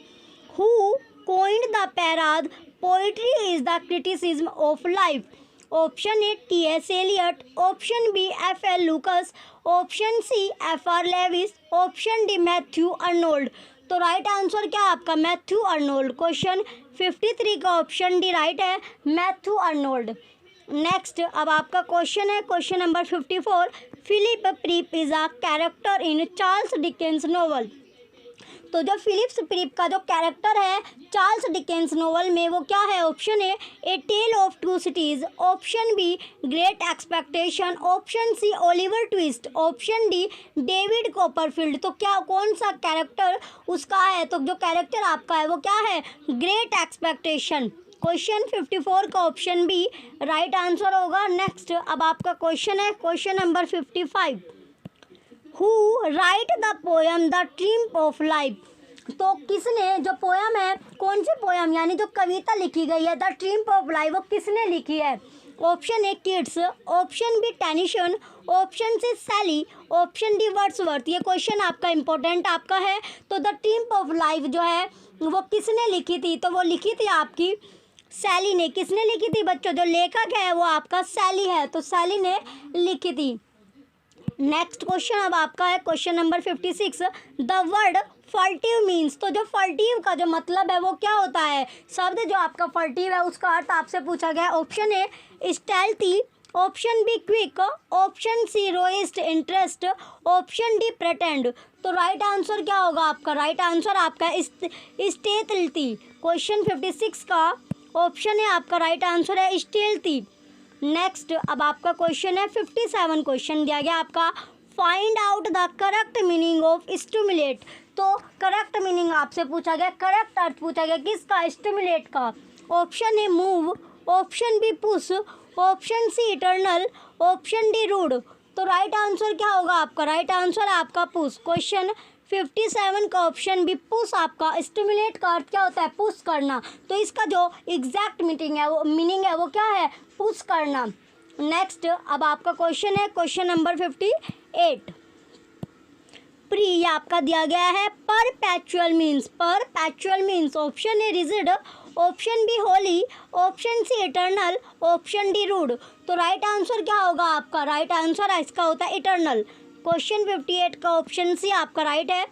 Who coined the phrase poetry is the criticism of life? Option A T S. Eliot, option B F.L. Lucas, option C F.R. Leavis, option D Matthew Arnold. तो right answer क्या है आपका? Matthew Arnold. Question 53 का option D right है, Matthew Arnold. Next अब आपका question है question number 54। Philip Pirrip is a character in Charles Dickens novel. तो जो फिलिप्स प्रीप का जो कैरेक्टर है चार्ल्स डिकेंस नोवेल में वो क्या है? Option A tale of two cities, option B great expectation, option C Oliver Twist, option D David Copperfield. तो क्या कौन सा कैरेक्टर उसका है? तो जो कैरेक्टर आपका है वो क्या है? Great expectation. क्वेश्चन 54 का ऑप्शन बी राइट आंसर होगा। नेक्स्ट अब आपका क्वेश्चन है question number 55। Who right the poem the triumph of life? तो किसने जो पोएम है, कौन सी पोएम यानी जो कविता लिखी गई है द ट्रिम्प ऑफ लाइफ, वो किसने लिखी है? Option A Keats, option B Tennyson, option C Shelley, option D Wordsworth. ये क्वेश्चन आपका इंपॉर्टेंट आपका है। तो द ट्रिम्प ऑफ लाइफ जो है वो किसने लिखी थी? तो वो लिखी थी आपकी सैली ने। किसने लिखी थी बच्चों? जो लेखक है वो आपका सैली है, तो सैली ने लिखी थी। नेक्स्ट क्वेश्चन अब आपका है question number 56। The word furtive means. तो जो फर्टिव का जो मतलब है वो क्या होता है? शब्द जो आपका फर्टिव है उसका अर्थ आपसे पूछा गया है। Option A stealthy, option B quick, option C rowdiest interest, option D pretend. तो राइट आंसर क्या होगा आपका? राइट आंसर आपका स्टेल्थी। क्वेश्चन 56 का ऑप्शन है आपका राइट आंसर है स्टेल्थी। नेक्स्ट अब आपका क्वेश्चन है 57। क्वेश्चन दिया गया आपका find out the correct meaning of stimulate. तो करेक्ट मीनिंग आपसे पूछा गया, करेक्ट अर्थ पूछा गया किसका? स्टिमुलेट का। Option A move, option B push, option C eternal, option D rude. तो राइट आंसर क्या होगा आपका? राइट आंसर है आपका पुश। क्वेश्चन 57 का ऑप्शन बी पुश आपका। स्टिमुलेट का अर्थ क्या होता है? पुश करना। तो इसका जो एग्जैक्ट मीनिंग है वो क्या है? पुश करना। नेक्स्ट अब आपका क्वेश्चन है क्वेश्चन नंबर 58। प्री ये आपका दिया गया है perpetual means. Perpetual means option A rigid, option B holy, option C eternal, option D rude. तो राइट आंसर क्या होगा आपका? राइट आंसर इसका होता है इटर्नल। क्वेश्चन 58 का ऑप्शन सी आपका राइट है।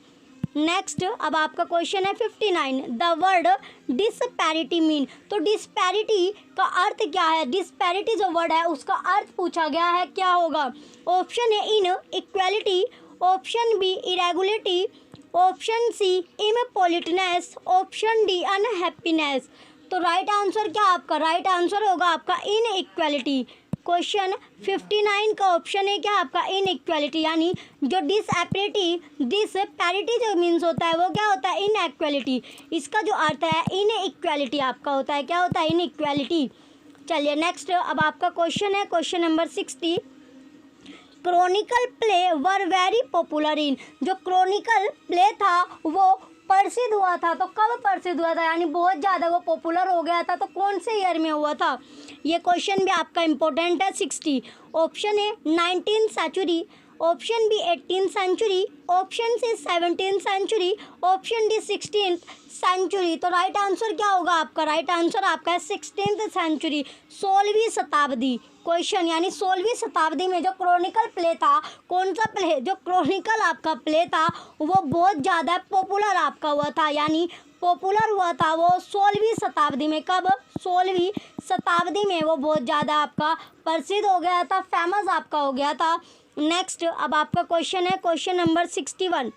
नेक्स्ट अब आपका क्वेश्चन है 59। The word disparity mean. तो डिस्पैरिटी का अर्थ क्या है? डिस्पैरिटी जो वर्ड है उसका अर्थ पूछा गया है, क्या होगा? Option A inequality, option B irregularity, option C impoliteness, option D unhappiness. तो राइट आंसर क्या आपका? राइट आंसर होगा आपका इन इक्वालिटी। क्वेश्चन 59 का ऑप्शन है क्या आपका? इन इक्वालिटी। यानी जो डिसपैरिटी जो मीन्स होता है वो क्या होता है? इन इक्वालिटी। इसका जो अर्थ है इन इक्वालिटी आपका होता है, क्या होता है? इन इक्वालिटी। चलिए नेक्स्ट अब आपका क्वेश्चन है question number 60। Chronicle play were very popular in. जो क्रॉनिकल प्ले था वो प्रसिद्ध हुआ था, तो कब प्रसिद्ध हुआ था यानी बहुत ज़्यादा वो पॉपुलर हो गया था, तो कौन से ईयर में हुआ था? ये क्वेश्चन भी आपका इम्पोर्टेंट है। 60 option A 19th century, option B 18th century, option C 17th century, option D 16th century. तो राइट आंसर क्या होगा आपका? राइट आंसर आपका है 16th सेंचुरी, 16वीं शताब्दी। क्वेश्चन यानी 16वीं शताब्दी में जो क्रॉनिकल प्ले था, कौन सा प्ले? जो क्रॉनिकल आपका प्ले था वो बहुत ज़्यादा पॉपुलर आपका हुआ था, यानी पॉपुलर हुआ था वो 16वीं शताब्दी में। कब? 16वीं शताब्दी में वो बहुत ज़्यादा आपका प्रसिद्ध हो गया था, फेमस आपका हो गया था। नेक्स्ट अब आपका क्वेश्चन है question number 61।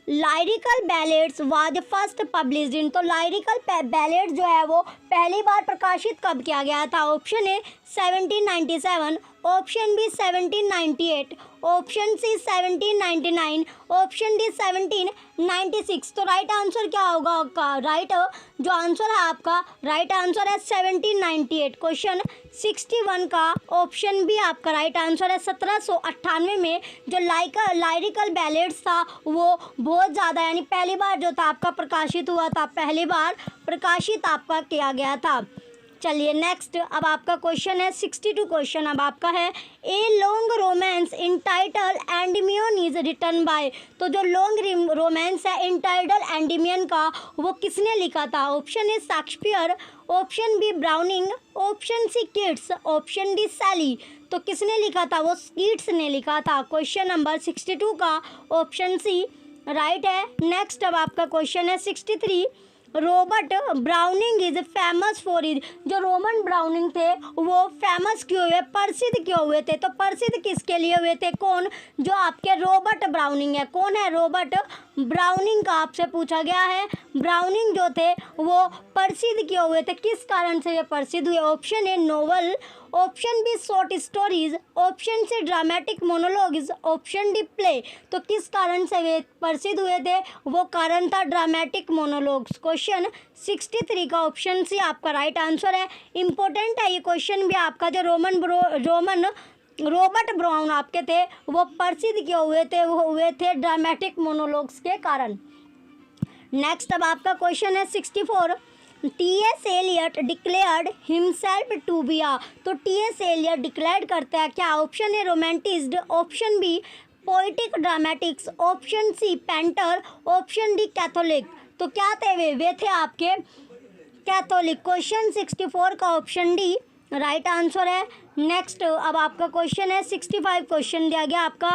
Lyrical ballads was first published in, तो लाइरिकल बैलेट जो है वो पहली बार प्रकाशित कब किया गया था? Option A 1797, option B 1798, option C 1799, option D 1796। तो राइट आंसर क्या होगा आपका? राइट जो आंसर है आपका राइट आंसर है 1798। क्वेश्चन 61 का ऑप्शन बी आपका राइट आंसर है। 1798 में जो लाइरिकल बैलेट्स था वो बहुत ज़्यादा यानी पहली बार जो था आपका प्रकाशित हुआ था, पहली बार प्रकाशित आपका किया गया था। चलिए नेक्स्ट अब आपका क्वेश्चन है 62 क्वेश्चन अब आपका है। A long romance entitled Endymion is written by, तो जो लॉन्ग रोमांस है इंटाइटल एंडमियन का वो किसने लिखा था? Option A Shakespeare, option B Browning, option C Keats, option D Shelley. तो किसने लिखा था? वो किट्स ने लिखा था। क्वेश्चन नंबर 62 का ऑप्शन सी राइट है। नेक्स्ट अब आपका क्वेश्चन है 63। Robert browning is famous for is, जो रोमन ब्राउनिंग थे वो फेमस क्यों हुए, प्रसिद्ध क्यों हुए थे? तो प्रसिद्ध किसके लिए हुए थे? कौन? जो आपके रॉबर्ट ब्राउनिंग है। कौन है रॉबर्ट ब्राउनिंग का आपसे पूछा गया है। ब्राउनिंग जो थे वो प्रसिद्ध क्यों हुए थे, किस कारण से ये प्रसिद्ध हुए? Option A novel, option B short stories, option C dramatic monologues, option D play. तो किस कारण से वे प्रसिद्ध हुए थे? वो कारण था ड्रामेटिक मोनोलॉग्स। क्वेश्चन 63 का ऑप्शन सी आपका राइट आंसर है। इंपॉर्टेंट है ये क्वेश्चन भी आपका। जो रॉबर्ट ब्राउन आपके थे वो प्रसिद्ध क्यों हुए थे? वो हुए थे ड्रामेटिक मोनोलॉग्स के कारण। नेक्स्ट अब आपका क्वेश्चन है 64। T S. Eliot declared himself to be a, तो टी.एस. एलियट डिक्लेयर करता है क्या? Option A romanticist, option B poetic dramatics, option C painter, option D Catholic. तो क्या थे वे थे आपके कैथोलिक। क्वेश्चन 64 का ऑप्शन डी राइट आंसर है। नेक्स्ट अब आपका क्वेश्चन है 65 क्वेश्चन दिया गया आपका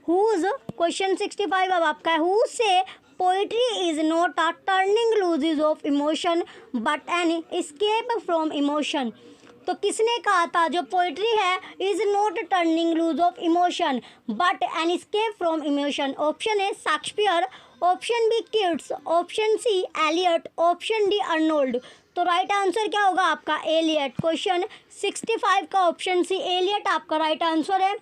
हुज। क्वेश्चन 65 अब आपका है who says poetry is not a turning loose of emotion but an escape from emotion. तो किसने कहा था जो पोइट्री है is not turning loose of emotion but an escape from emotion? Option A Shakespeare, option B Keats, option C Eliot, option D Arnold. तो right answer क्या होगा आपका? एलियट। क्वेश्चन 65 का ऑप्शन सी एलियट आपका right answer है।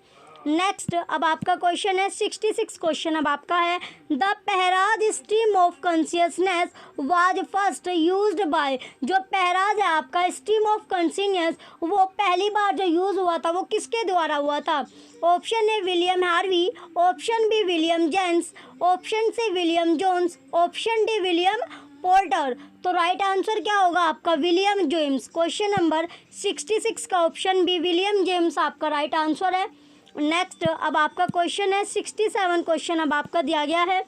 Next अब आपका question है 66 क्वेश्चन अब आपका है। The phrase stream of consciousness was first used by, जो पहराज है आपका स्ट्रीम ऑफ कॉन्शियसनेस वो पहली बार जो यूज़ हुआ था वो किसके द्वारा हुआ था? Option A William Harvey, option B William James, option C William Jones, option D William Porter. तो राइट आंसर क्या होगा आपका? William James. क्वेश्चन नंबर 66 का ऑप्शन बी विलियम जेम्स आपका राइट आंसर है। नेक्स्ट अब आपका क्वेश्चन है 67 क्वेश्चन अब आपका दिया गया है।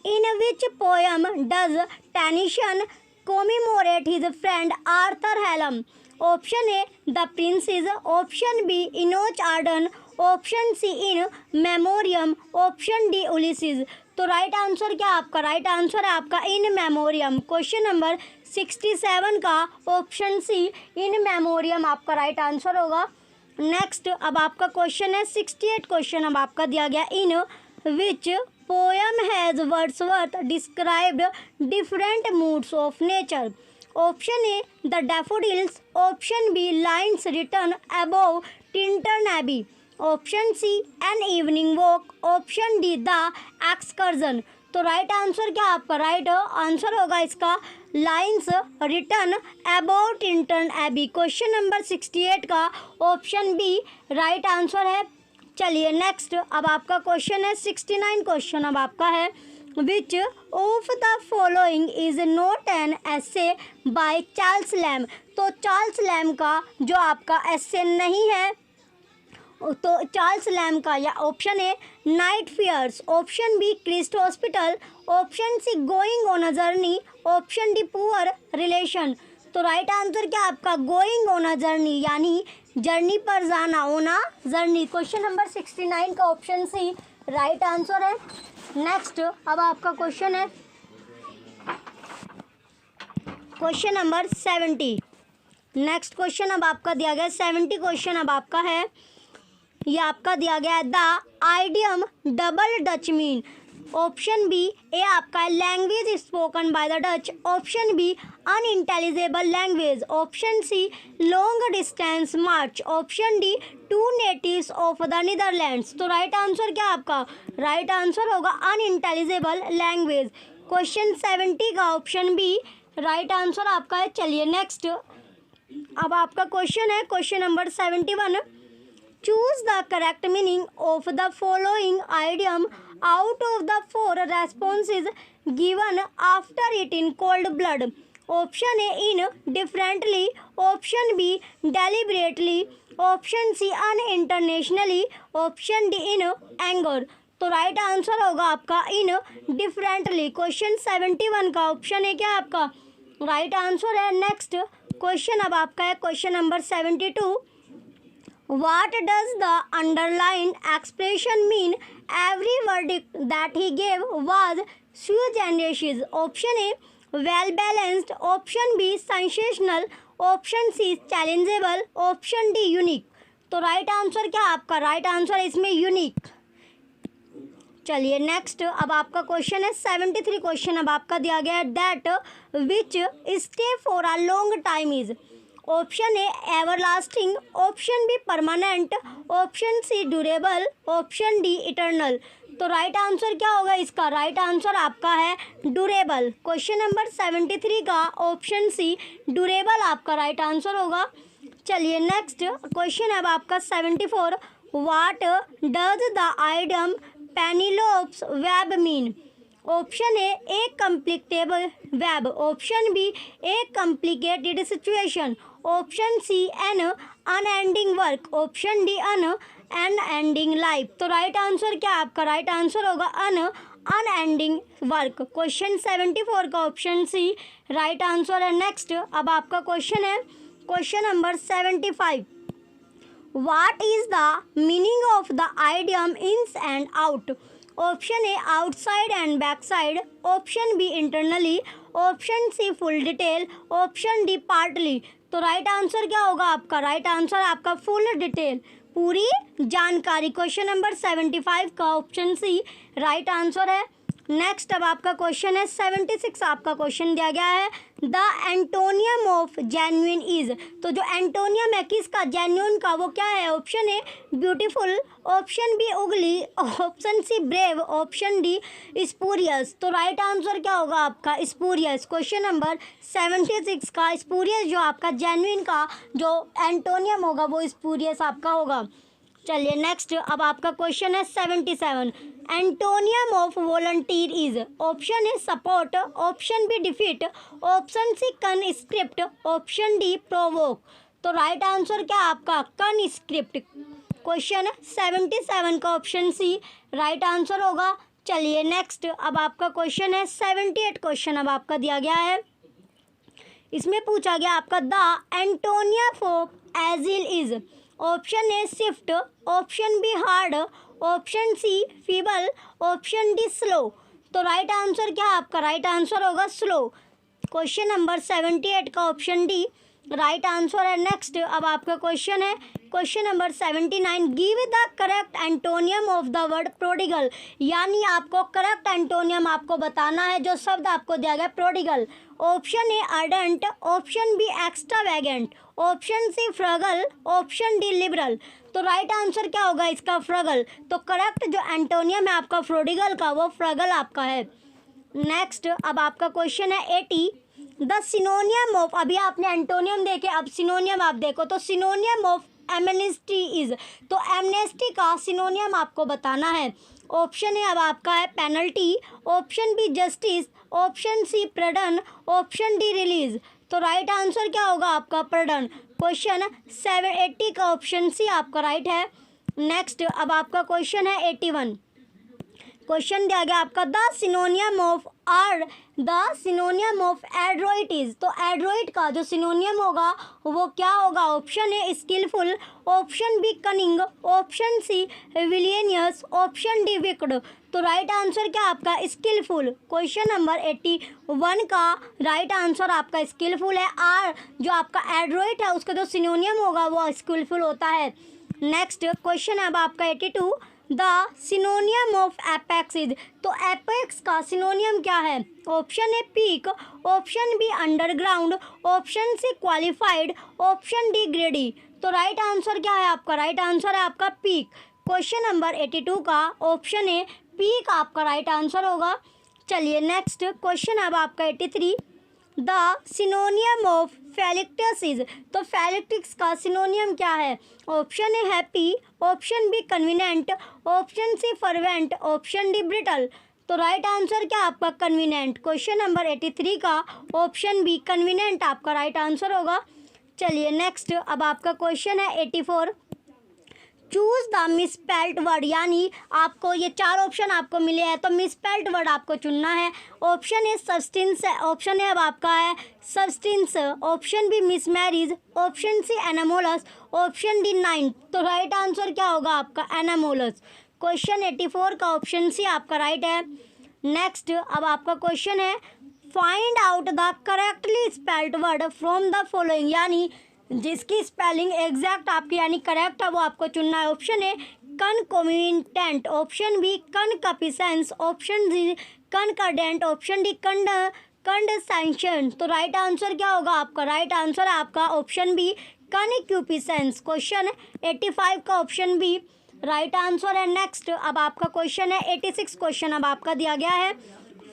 In which poem does Tennyson commemorate his friend Arthur Hallam? Option A the princess, option B Enoch Arden, option C in memoriam, option D Ulysses. तो राइट आंसर क्या आपका? राइट आंसर है आपका इन मेमोरियम। क्वेश्चन नंबर 67 का option C in Memoriam आपका right answer होगा। Next अब आपका क्वेश्चन है 68 क्वेश्चन अब आपका दिया गया। In which poem has Wordsworth described different moods of nature? Option A the daffodils, option B lines written above Tintern Abbey, option C an evening walk, option D the excursion. तो right answer क्या आपका? Right answer होगा इसका lines written about Tintern Abbey. Question number 68 का option B right answer है। चलिए next अब आपका क्वेश्चन है 69 क्वेश्चन अब आपका है। Which of the following is not an essay by Charles Lamb? तो चार्ल्स लैम का जो आपका एसे नहीं है तो चार्ल्स लैम का या option A night fears, option B Christ hospital, option C going on a journey, option D poor relation. तो राइट आंसर क्या आपका? गोइंग ऑन अ जर्नी यानी जर्नी पर जाना, होना जर्नी। क्वेश्चन नंबर 69 का ऑप्शन सी राइट आंसर है। Next अब आपका क्वेश्चन है क्वेश्चन नंबर 70। नेक्स्ट क्वेश्चन अब आपका दिया गया 70 क्वेश्चन अब आपका है। ये आपका दिया गया है the idiom double Dutch mean. Option B A आपका है language spoken by the Dutch. Option B unintelligible language. Option C long distance march. Option D to natives of the Netherlands. तो राइट आंसर क्या आपका? Right answer होगा unintelligible language. Question 70 का option B right answer आपका है। चलिए next, अब आपका क्वेश्चन है question number 71। Choose the correct meaning of the following idiom out of the four responses given after eating cold blood. Option A in differently, option B deliberately, option C unintentionally, option D in anger. तो right answer होगा आपका इन differently. Question 71 का option है क्या आपका? Right answer है। Next question अब आपका है question number 72। What does the underlined expression mean? Every verdict that he gave was sui generis. Option A well balanced, option B sensational, option C challengeable, option D unique. तो right answer क्या आपका? Right answer इसमें unique. चलिए next, अब आपका question है 73 question अब आपका दिया गया है that which stay for a long time is. Option A everlasting, option B permanent, option C durable, option D eternal. तो राइट आंसर क्या होगा इसका? राइट आंसर आपका है ड्यूरेबल। क्वेश्चन नंबर 73 का ऑप्शन सी ड्यूरेबल आपका राइट आंसर होगा। चलिए नेक्स्ट क्वेश्चन अब आपका 74। What does the idiom Penelope's web mean? Option A complicatable web, option B a complicated situation, option C an unending work, option D unending life. तो right answer क्या आपका? Right answer होगा unending work. Question 74 का option C right answer है। Next अब आपका question है question number 75। What is the meaning of the idiom ins and out? Option A outside and backside, option B internally, option C full detail, option D partly. तो right answer क्या होगा आपका? Right answer आपका full detail, पूरी जानकारी। Question number 75 का option C right answer है। Next अब आपका क्वेश्चन है 76 आपका क्वेश्चन दिया गया है the antonym of genuine is. तो जो एंटोनियम है किसका? जेन्युइन का, वो क्या है? Option A beautiful, option B ugly, option C brave, option D spurious. तो राइट आंसर क्या होगा आपका? स्पूरियस। क्वेश्चन नंबर 76 का स्पूरियस जो आपका जेन्युइन का जो एंटोनियम होगा वो स्पूरियस आपका होगा। चलिए नेक्स्ट अब आपका क्वेश्चन है 77। Antonym of volunteer is. Option A support, option B defeat, option C conscript, option D provoke. तो राइट आंसर क्या आपका? कंस्क्रिप्ट। क्वेश्चन 77 का ऑप्शन सी राइट आंसर होगा। चलिए नेक्स्ट अब आपका क्वेश्चन है 78 क्वेश्चन अब आपका दिया गया है। इसमें पूछा गया आपका the antonym of agile is. Option A swift, option B hard, option C feeble, option D slow. तो राइट आंसर क्या आपका? राइट आंसर होगा स्लो। क्वेश्चन नंबर 78 का ऑप्शन डी राइट आंसर है। नेक्स्ट अब आपका क्वेश्चन है question number 79। Give the correct antonym of the word prodigal. यानी आपको करेक्ट एंटोनियम आपको बताना है जो शब्द आपको दिया गया prodigal. Option A ardent, option B extravagant, option C frugal, option D liberal. तो राइट आंसर क्या होगा इसका? फ्रगल। तो करेक्ट जो एंटोनियम है आपका फ्रोडिगल का वो फ्रगल आपका है। नेक्स्ट अब आपका क्वेश्चन है 80। द सिनोनियम ऑफ, अभी आपने एंटोनियम देखे अब सिनोनियम आप देखो, तो सिनोनियम ऑफ एमनेस्टी इज। तो एमनेस्टी का सिनोनियम आपको बताना है। ऑप्शन ए अब आपका है penalty, option B justice, option C pardon, option D release. तो राइट आंसर क्या होगा आपका? प्रडन। क्वेश्चन 780 का ऑप्शन सी आपका राइट है। नेक्स्ट अब आपका क्वेश्चन है 81। क्वेश्चन दिया गया आपका the synonym of adroit is. तो एड्रोइट का जो सिनोनियम होगा वो क्या होगा? Option A skilful, option B cunning, option C villainous, option D wicked. तो राइट आंसर क्या आपका? स्किलफुल। क्वेश्चन नंबर 81 का राइट आंसर आपका स्किलफुल है। आर जो आपका एड्रोइट है उसका जो सिनोनियम होगा वो स्किलफुल होता है। नेक्स्ट क्वेश्चन है अब आपका 82, the synonym of apex is. तो एपेक्स का सिनोनियम क्या है? Option A peak, option B underground, option C qualified, option D greedy. तो राइट आंसर क्या है आपका? राइट आंसर है आपका पीक। क्वेश्चन नंबर 82 का ऑप्शन ए पीक आपका राइट आंसर होगा। चलिए नेक्स्ट क्वेश्चन अब आपका 83, the synonym of felicitous is. तो फेलिक्टिक्स का सिनोनियम क्या है? Option A happy, option B convenient, option C fervent, option D brittle. तो राइट आंसर क्या आपका? कन्वीनिएंट। क्वेश्चन नंबर 83 का ऑप्शन बी कन्वीनिएंट आपका राइट आंसर होगा। चलिए नेक्स्ट अब आपका क्वेश्चन है 84, चूज द मिसस्पेल्ड वर्ड। यानी आपको ये 4 ऑप्शन आपको मिले हैं तो मिसस्पेल्ड वर्ड आपको चुनना है। ऑप्शन ए सब्सटेंस है, ऑप्शन ए अब आपका है substance, option B mismarriage, option C anomalous, option D nine. तो राइट आंसर क्या होगा आपका? एनामोलस। क्वेश्चन 84 का ऑप्शन सी आपका राइट है। नेक्स्ट अब आपका क्वेश्चन है, find out the correctly spelled word from the following. यानी जिसकी स्पेलिंग एग्जैक्ट आपकी यानी करेक्ट है वो आपको चुनना है। Option A concomitant, option B concupiscence, option D concordant, option D condescension. तो राइट आंसर क्या होगा आपका? राइट आंसर है आपका ऑप्शन बी कनक्यूपिसेंस। क्वेश्चन 85 का ऑप्शन बी राइट आंसर है। नेक्स्ट अब आपका क्वेश्चन है 86 क्वेश्चन अब आपका दिया गया है,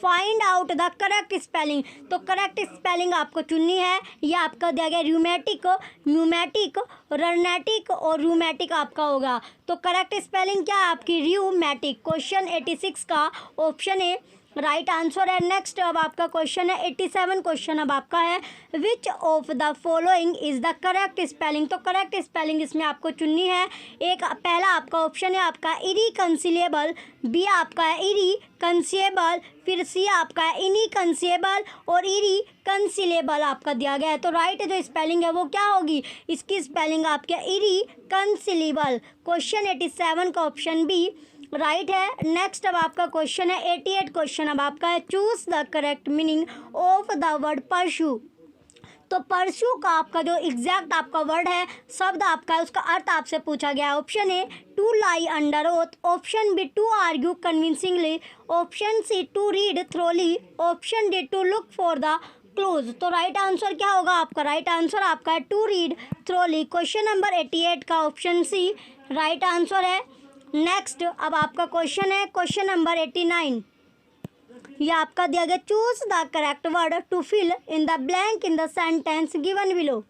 find out the correct spelling. तो करेक्ट स्पेलिंग आपको चुननी है। ये आपका दिया गया र्यूमेटिक, न्यूमेटिक, रनैटिक और रूमेटिक आपका होगा। तो करेक्ट स्पेलिंग क्या है आपकी? र्यूमेटिक। क्वेश्चन 86 का ऑप्शन ए राइट आंसर है। नेक्स्ट अब आपका क्वेश्चन है 87 क्वेश्चन अब आपका है, which of the following is the correct spelling. तो करेक्ट स्पेलिंग इसमें आपको चुननी है। एक पहला आपका ऑप्शन है आपका इरीकंसिलेबल, बी आपका है इरीकंसिएबल, फिर सी आपका है इनीकंसिएबल और इरीकंसिलेबल आपका दिया गया है। तो राइट जो स्पेलिंग है वो क्या होगी? इसकी स्पेलिंग आपके इरीकंसिलेबल। क्वेश्चन 87 का ऑप्शन बी राइट है। नेक्स्ट अब आपका क्वेश्चन है 88 क्वेश्चन अब आपका है, choose the correct meaning of the word pursue. तो परशु का आपका जो एग्जैक्ट आपका वर्ड है, शब्द आपका है, उसका अर्थ आपसे पूछा गया है। Option A to lie under oath, option B to argue convincingly, option C to read thoroughly, option D to look for the clues. तो राइट आंसर क्या होगा आपका? राइट आंसर आपका है to read thoroughly. Question number 88 का option C right answer है। Next अब आपका क्वेश्चन है क्वेश्चन नंबर 89, ये आपका दिया गया, choose the correct word to fill in the blank in the sentence given below.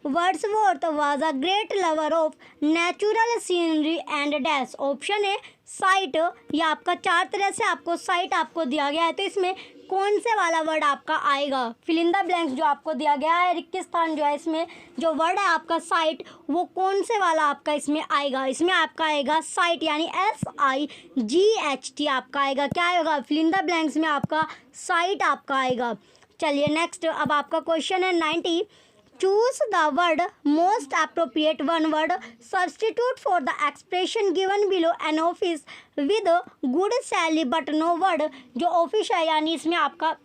Wordsworth was a great lover of natural scenery and dash. Option है sight, या आपका 4 तरह से आपको साइट आपको दिया गया है। तो इसमें कौन से वाला वर्ड आपका आएगा? फिल इन द ब्लैंक्स जो आपको दिया गया है, रिक्त स्थान जो है, इसमें जो वर्ड है आपका साइट, वो कौन से वाला आपका इसमें आएगा? इसमें आपका आएगा साइट, यानी SIGHT आपका आएगा। क्या आएगा? फिल इन द ब्लैंक्स में आपका साइट आपका आएगा। चलिए नेक्स्ट अब आपका क्वेश्चन है 90, choose the word most appropriate one word substitute for the expression given below an office with good salary but no word. जो ऑफिस है यानी इसमें आपका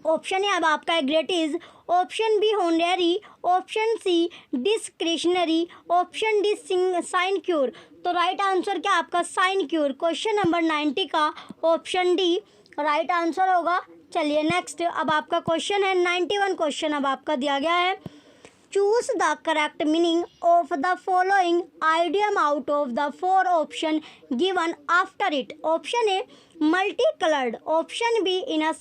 ऑप्शन है अब आपका है gratis, option B honorary, option C discretionary, option D sinecure. तो राइट आंसर क्या आपका? Sign cure. क्वेश्चन नंबर 90 का ऑप्शन डी राइट आंसर होगा। चलिए नेक्स्ट अब आपका क्वेश्चन है 91 क्वेश्चन अब आपका दिया गया है, choose the correct meaning of the following idiom out of the 4 option given after it. Option A multi coloured, option B in a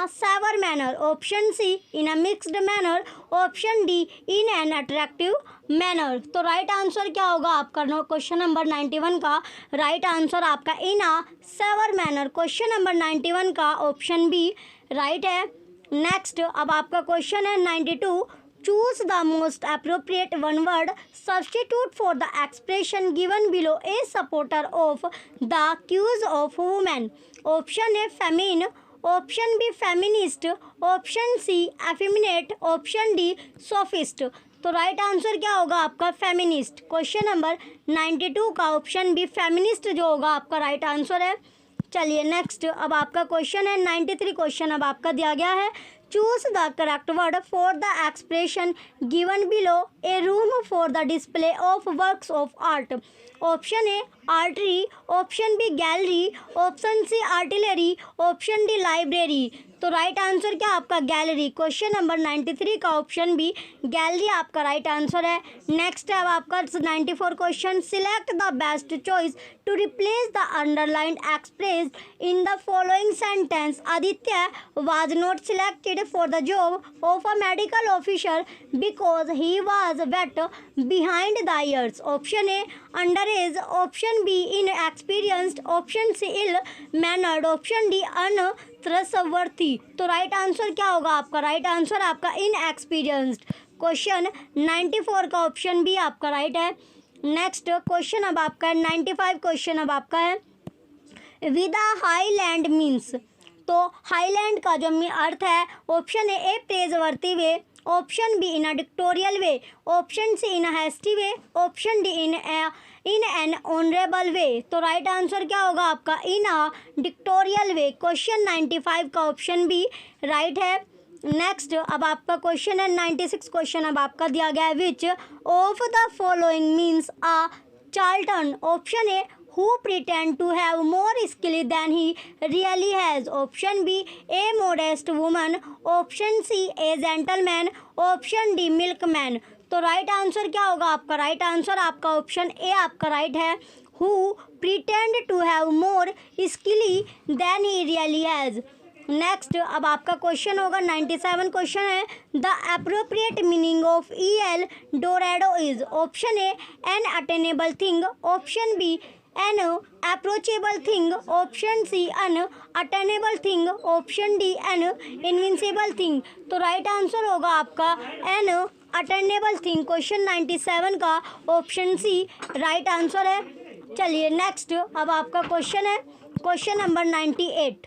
severe manner, option C in a mixed manner, option D in an attractive manner. तो right answer क्या होगा आपका? Question number 91 का right answer आपका in a severe manner. Question number 91 का option B right है। Next अब आपका क्वेश्चन है 92, choose the most appropriate one word substitute for the expression given below a supporter of the cause of women. Option A feminine, option B feminist, option C effeminate, option D sophist. तो right answer क्या होगा आपका? Feminist. Question number 92 का option B feminist जो होगा आपका right answer है। चलिए नेक्स्ट अब आपका क्वेश्चन है 93 क्वेश्चन अब आपका दिया गया है, Choose the correct word for the expression given below. A room for the display of works of art. Option A artery, option B gallery, option C artillery, option D library. तो right answer क्या आपका gallery. Question number 93 का option B gallery आपका right answer है। Next है अब आपका 94 question. Select the best choice to replace the underlined expressed in the following sentence. Aditya was not selected for the job of a medical officer because he was weight behind the years. Option A under age, option B in experienced, option C ill mannered, option D untrustworthy. तो right answer क्या होगा आपका। Right answer आपका इन experienced. Question 94 का option B आपका right है। Next question अब आपका 95 क्वेश्चन अब आपका है विद अ हाईलैंड मीन्स। तो हाईलैंड का जो अर्थ है option A praiseworthy way, option B in a dictatorial way, option C in a hasty way, option D in an honourable way. तो राइट आंसर क्या होगा आपका in a dictatorial way. Question 95 का ऑप्शन बी राइट है। Next अब आपका question है 96 question अब आपका दिया गया है which of the following means a Charlton. Option A who pretend to have more skill than he really has, option B a modest woman, option C a gentleman, option D milkman। तो right answer क्या होगा आपका। Right answer आपका option A आपका right है who pretend to have more skill than he really has। Next अब आपका question होगा 97 क्वेश्चन है the appropriate meaning of EL Dorado is. Option A an attainable thing, option B an approachable thing, option C unattainable thing, option D an invincible thing. तो right answer होगा आपका N attainable thing. Question 97 का option C right answer है। चलिए next अब आपका question है question number 98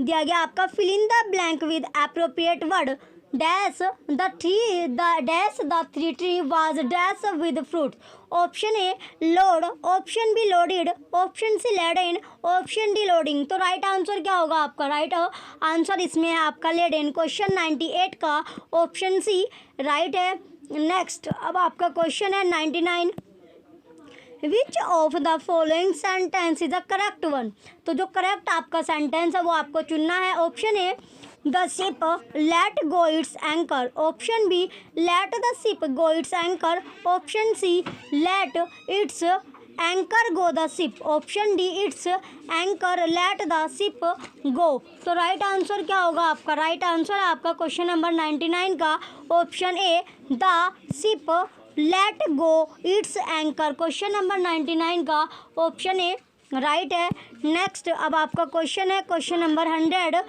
दिया गया आपका fill in the blank with appropriate word dash the tree was dash with fruit. Option A load, option B loaded, option C laden, option D loading. तो right answer क्या होगा आपका। Right answer इसमें है आपका लेडेन। क्वेश्चन 98 का option C right है। Next अब आपका क्वेश्चन है 99 विच of the following sentence is the correct one. तो जो करेक्ट आपका सेंटेंस है वो आपको चुनना है। Option A the ship let go its anchor, option B let the ship go its anchor, option C let its anchor go the ship, option D its anchor let the ship go. तो right answer क्या होगा आपका। Right answer है आपका question number 99 का option A the ship let go its anchor. Question number 99 का option A right है। Next अब आपका क्वेश्चन है question number 100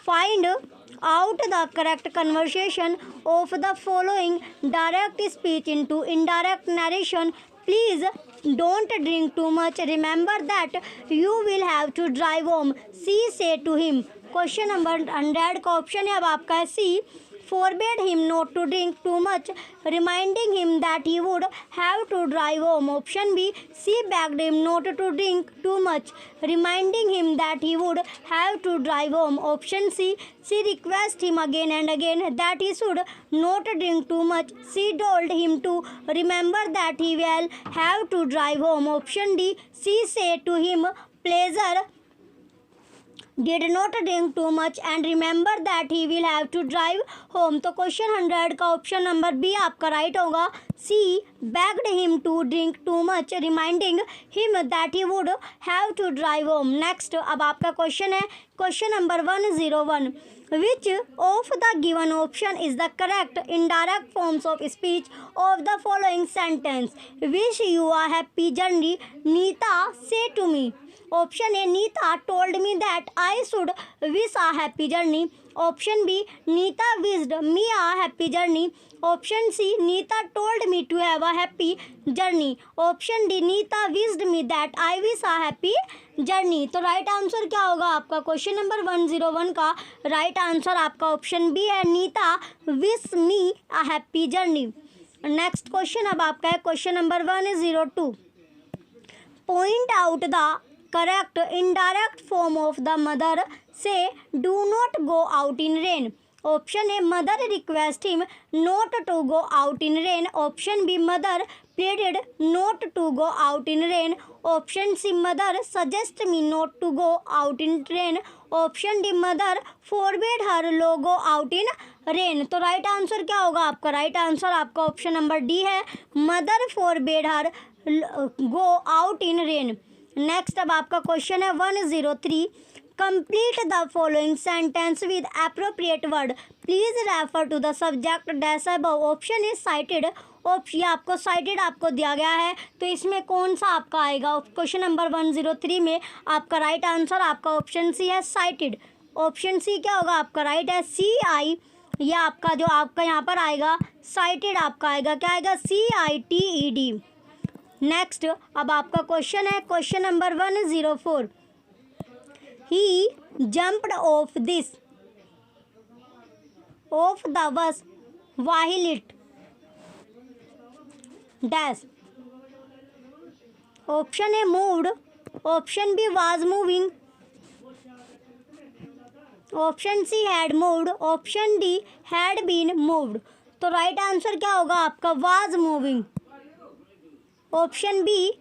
find out the correct conversation of the following direct speech into indirect narration. Please don't drink too much, remember that you will have to drive home, she say to him. Question number 100 का option है अब आपका है सी forbade him not to drink too much, reminding him that he would have to drive home. Option B, she begged him not to drink too much, reminding him that he would have to drive home. Option C, she requested him again and again that he should not drink too much. She told him to remember that he will have to drive home. Option D, she said to him, pleasure did not drink too much and remember that he will have to drive home। तो question 100 का option number B आपका right होगा। सी begged him to drink too much, reminding him that he would have to drive home। Next अब आपका question है question number 101 which of the given option is the correct indirect forms of speech of the following sentence? Wish you a happy journey, Neeta say to me। Option A Neeta told me that I should wish a happy journey, option B Neeta wished me a happy journey, option C Neeta told me to have a happy journey, option D Neeta wished me that I wish a happy journey। तो right answer क्या होगा आपका question number 101 का right answer आपका option B है Neeta wish me a happy journey। Next question अब आपका है question number 102 point out the correct indirect form of the mother say do not go out in rain. Option A, mother request him not to go out in rain. Option B, mother pleaded not to go out in rain. Option C, mother suggest me not to go out in rain. Option D, mother forbade her low go out in rain. तो right answer क्या होगा आपका? Right answer आपका option number D है, mother forbade her go out in rain. Next अब आपका question है 103, complete the following sentence with appropriate word, please refer to the subject dash above. Option is cited, option आपको cited आपको दिया गया है, तो इसमें कौन सा आपका आएगा? क्वेश्चन नंबर 103 में आपका राइट आंसर आपका ऑप्शन सी है, साइटेड। ऑप्शन सी क्या होगा आपका? राइट है CI, या आपका जो आपका यहाँ पर आएगा साइटेड आपका आएगा, क्या आएगा? CITED। नेक्स्ट अब आपका क्वेश्चन है question number 104, he jumped off this of the bus while it dash. Option A moved, option B was moving, option C had moved, option D had been moved. तो right answer क्या होगा आपका? Was moving. Option B,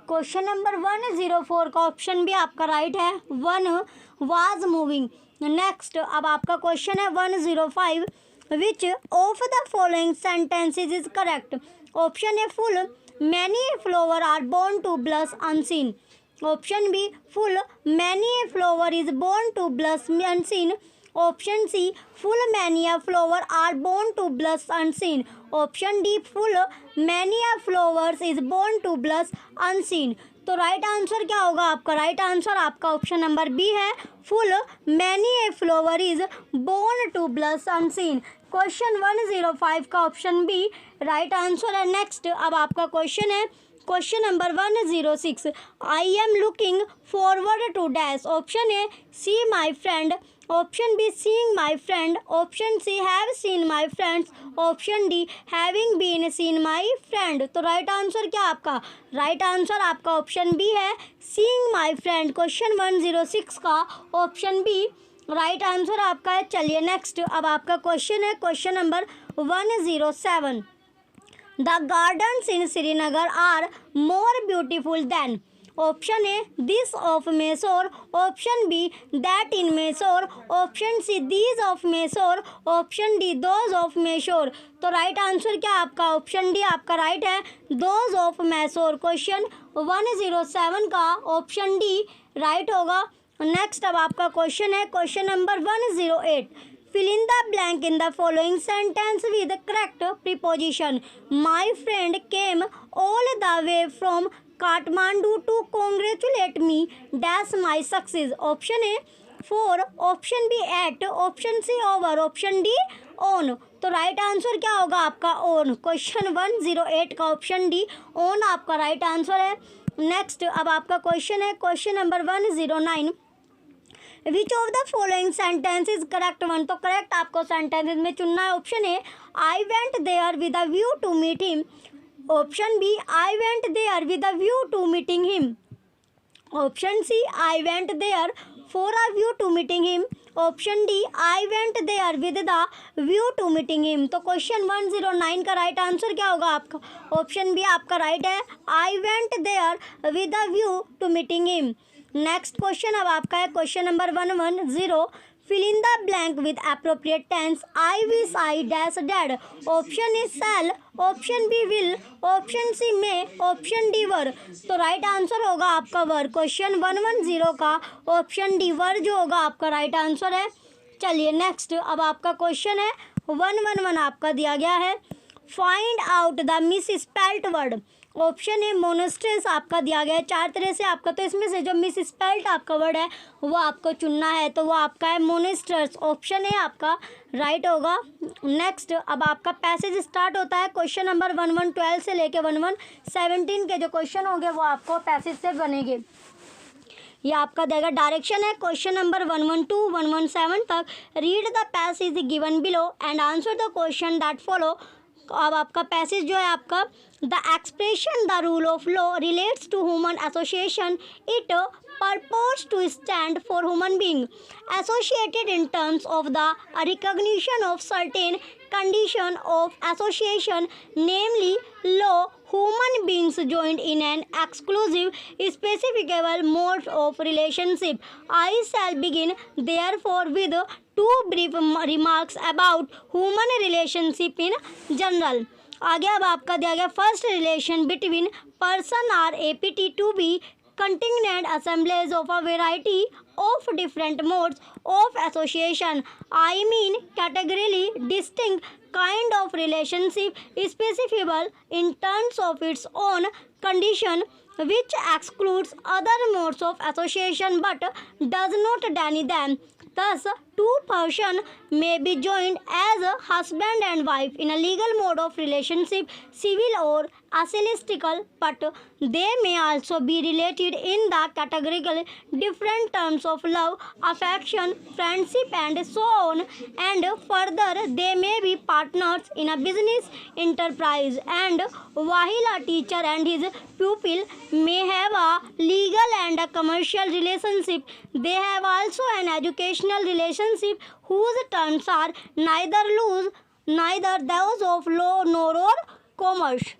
question number 104 का option भी आपका right है, one was moving. Next अब आपका क्वेश्चन है 105, which of the following sentences is correct? Option A full many flower are born to blush unseen. Option B full many flower is born to blush unseen. Option C full many flower are born to blush unseen. Option D full many flowers is born to blush unseen. तो right answer क्या होगा आपका? Right answer आपका option number B है, full many flower is born to blush unseen. Question 105 का option B right answer है। Next अब आपका क्वेश्चन है question number 106, I am looking forward to dash. Option A see my friend, option B seeing my friend, option C have seen my friends, option D having been seen my friend. तो right answer क्या आपका? Right answer आपका option B है, seeing my friend. Question 106 का option B right answer आपका है। चलिए next अब आपका क्वेश्चन है question number 107, the gardens in Srinagar are more beautiful than. Option A this of Mysore, option B that in Mysore, option C these of Mysore, option D those of Mysore. तो right answer क्या आपका? Option D आपका right है, those of Mysore. Question 107 का option D right होगा। Next अब आपका question है question number 108, fill in the blank in the following sentence with the correct preposition. My friend came all the way from Kathmandu to congratulate me dash my success. Option A for, option B at, option C over, option D on। तो right answer क्या होगा आपका? On. Question 108 का option D on आपका right answer है। Next अब आपका question है question number 109, which of the following sentence is correct one. तो करेक्ट आपको सेंटेंसेज में चुनना है। Option A I went there with a view to meet him, option B I went there with a view to meeting him, option C I went there for a view to meeting him, option D I went there with the view to meeting him. तो question 109 का right answer क्या होगा आपका? Option B आपका right है, I went there with a view to meeting him. Next question अब आपका है question number 110, fill in the blank with appropriate tense. I wish I dash dad. Option is shall, option B will, option C may, option D were. तो right answer होगा आपका वर। Question 110 का option D वर जो होगा आपका right answer है। चलिए next अब आपका क्वेश्चन है 111 आपका दिया गया है, find out the misspelt word. Option A monasteries आपका दिया गया है चार तरह से आपका, तो इसमें से जो मिस स्पेल्ट आपका वर्ड है वो आपको चुनना है, तो वो आपका है मोनेस्ट्रेस। ऑप्शन ए आपका राइट होगा। नेक्स्ट अब आपका पैसेज स्टार्ट होता है क्वेश्चन नंबर 1112 से लेके 1117 के जो क्वेश्चन होंगे वो आपको पैसेज से बनेंगे। ये आपका देगा डायरेक्शन है क्वेश्चन नंबर 112 117 तक। Read the passage given below and answer the question that follow अब आपका पैसेज जो है आपका, the expression the rule of law relates to human association, it purports to stand for human being associated in terms of the recognition of certain condition of association, namely law. Human beings joined in an exclusive specificable mode of relationship. I shall begin therefore with two brief remarks about human relationship in general. आगे अब आपका दिया गया, first relation between person are apt to be contingent assemblies of a variety of different modes of association. I mean categorically distinct kind of relationship specifiable in terms of its own condition, which excludes other modes of association but does not deny them. Thus, two persons may be joined as a husband and wife in a legal mode of relationship, civil or ecclesiastical, but they may also be related in the categorically different terms of love, affection, friendship, and so on. And further, they may be partners in a business enterprise, and while a teacher and his pupil may have a legal and a commercial relationship, they have also an educational relationship whose terms are neither those of law nor commerce.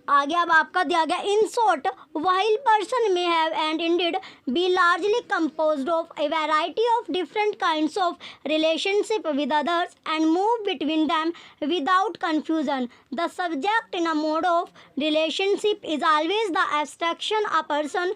आगे अब आपका दिया गया, in short while person may have and indeed be largely composed of a variety of different kinds of relationship with others and move between them without confusion. The subject in a mode of relationship is always the abstraction a person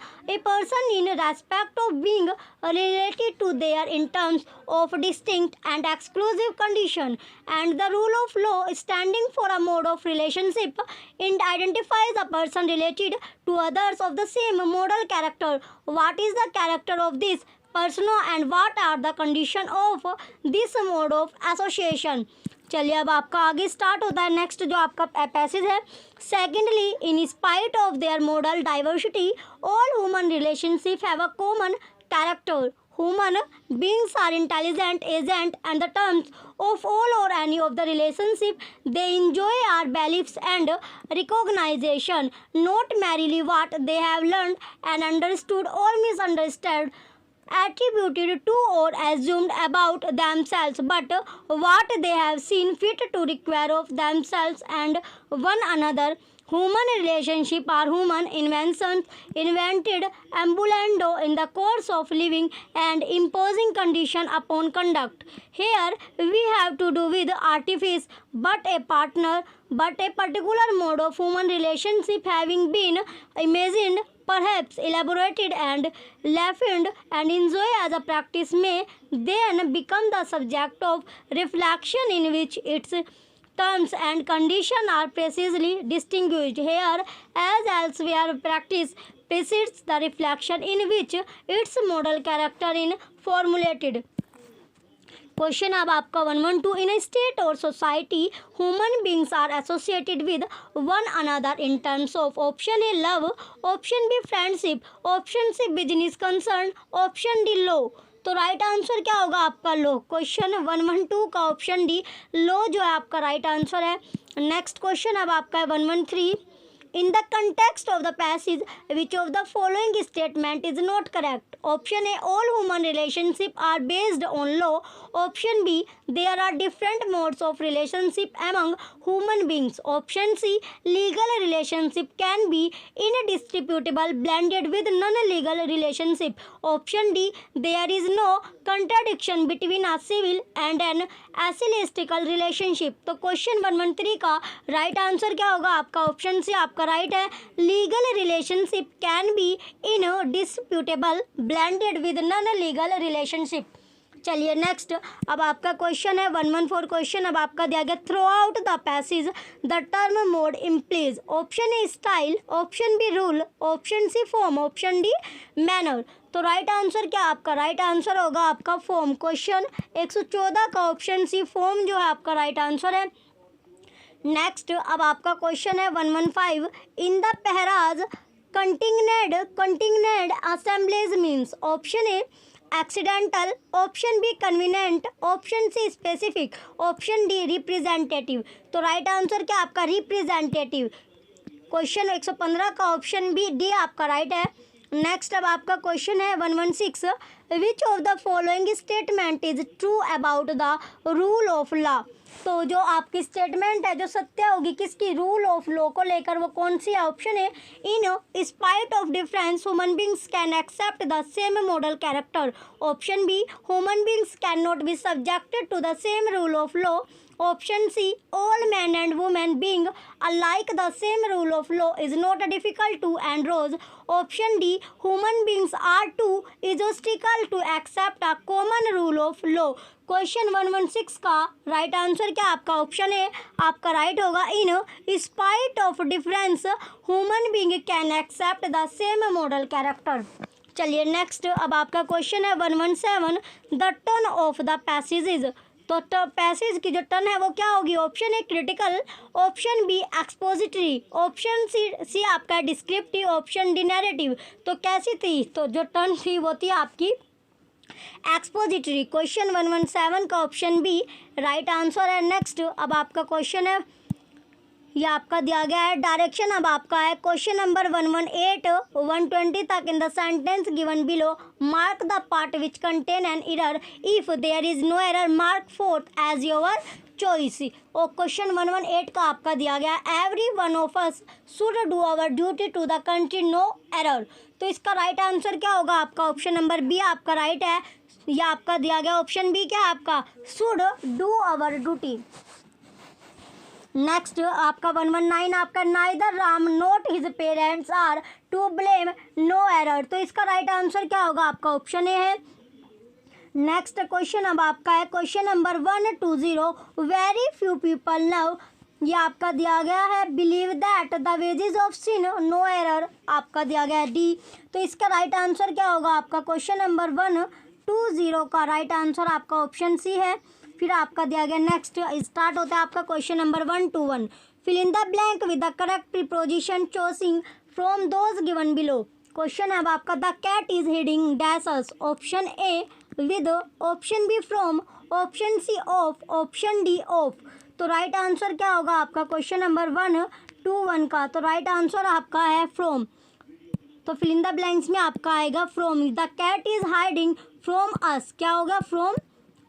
in respect of being related to their in terms of distinct and exclusive condition, and the rule of law standing for a mode of relationship identifies a person related to others of the same modal character. What is the character of this person and what are the condition of this mode of association? चलिए अब आपका आगे start होता है next जो आपका passage है. Secondly, in spite of their model diversity all human relationship have a common character. Human beings are intelligent agents, and the terms of all or any of the relationship they enjoy are beliefs and recognition, not merely what they have learned and understood or misunderstood, attributed to or assumed about themselves, but what they have seen fit to require of themselves and one another. Human relationships are human inventions invented ambulando in the course of living and imposing condition upon conduct. Here we have to do with artifice, but a particular mode of human relationship having been imagined, perhaps elaborated and refined and enjoyed as a practice may then become the subject of reflection in which its terms and conditions are precisely distinguished. Here, as elsewhere, practice precedes the reflection in which its modal character is formulated. Question अब आपका 112, in state और society human beings are associated with one another in terms of option A love, option B friendship, option C business concern, option D law. तो right answer क्या होगा आपका law. Question 112 का option D law जो है आपका right answer है. Next question अब आपका है 113, in the context of the passage which of the following statement is not correct? Option A, all human relationships are based on law. Option B, there are different modes of relationship among human beings. Option C, legal relationship can be indisputable blended with non-legal relationship. Option D, there is no contradiction between a civil and an ecclesiastical relationship. तो question 113 का right answer क्या होगा आपका. Option C आपका right है. Legal relationship can be indisputable blended with non-legal relationship. चलिए next अब आपका क्वेश्चन है 114 क्वेश्चन अब आपका दिया गया, throughout the passage the term mode implies. Option A style, option B rule, option C form, option D manner. तो right answer क्या आपका राइट आंसर होगा आपका फॉर्म. क्वेश्चन 114 का ऑप्शन सी फॉर्म जो है आपका राइट आंसर है. नेक्स्ट अब आपका क्वेश्चन है 115, in the phrase contingent assemblies means. Option A accidental, option B convenient, option C specific, option D representative. तो राइट आंसर क्या आपका रिप्रेजेंटेटिव। क्वेश्चन 115 का ऑप्शन बी डी आपका राइट है। नेक्स्ट अब आपका क्वेश्चन है 116, which of the following statement is true about the rule of law. तो जो आपकी स्टेटमेंट है जो सत्य होगी किसकी, रूल ऑफ लॉ को लेकर, वो कौन सी ऑप्शन है। In spite of difference human beings can accept the same model character. Option B, human beings can not be subjected to the same rule of law. Option C, all men and women being alike the same rule of law is not difficult to enforce. Option D, human beings are too egotistical to accept a common rule of law. Question 116 का right answer क्या आपका option है आपका right होगा, in spite of difference human being can accept the same model character. चलिए next अब आपका question है 117, the turn of the passages. तो पैसेज की जो टर्न है वो क्या होगी। Option A critical, option B expository, option C आपका डिस्क्रिप्टिव, ऑप्शन डी नैरेटिव। तो कैसी थी, तो जो टर्न थी वो थी आपकी एक्सपोजिटरी। क्वेश्चन 117 का ऑप्शन बी राइट आंसर है। नेक्स्ट अब आपका क्वेश्चन है, ये आपका दिया गया है डायरेक्शन अब आपका है क्वेश्चन नंबर 118 120 तक। In the sentence given below mark the part which contain an error, if there is no error mark fourth as your choice. और क्वेश्चन 118 का आपका दिया गया, every one of us should do our duty to the country no error. तो इसका right answer क्या होगा आपका, ऑप्शन नंबर बी आपका राइट है। यह आपका दिया गया ऑप्शन बी क्या आपका, should do our duty. Next आपका 119 आपका, neither Ram not his parents are to blame no error. तो इसका राइट आंसर क्या होगा आपका ऑप्शन ए है। नेक्स्ट क्वेश्चन अब आपका है question number 120, very few people now. ये आपका दिया गया है, believe that the wages of sin no error, आपका दिया गया है डी। तो इसका राइट आंसर क्या होगा आपका, क्वेश्चन नंबर 120 का राइट आंसर आपका ऑप्शन सी है। फिर आपका दिया गया नेक्स्ट स्टार्ट होता है आपका question number 121, fill in the blank with the correct preposition choosing from those given below. Question है अब आपका, the cat is hiding dashes. Option A with, option B from, option C of, option D of. तो right answer क्या होगा आपका question number 121 का, तो right answer आपका है फ्रॉम। तो फिल इन द ब्लैंक्स में आपका आएगा from. The cat is hiding from us, क्या होगा फ्रॉम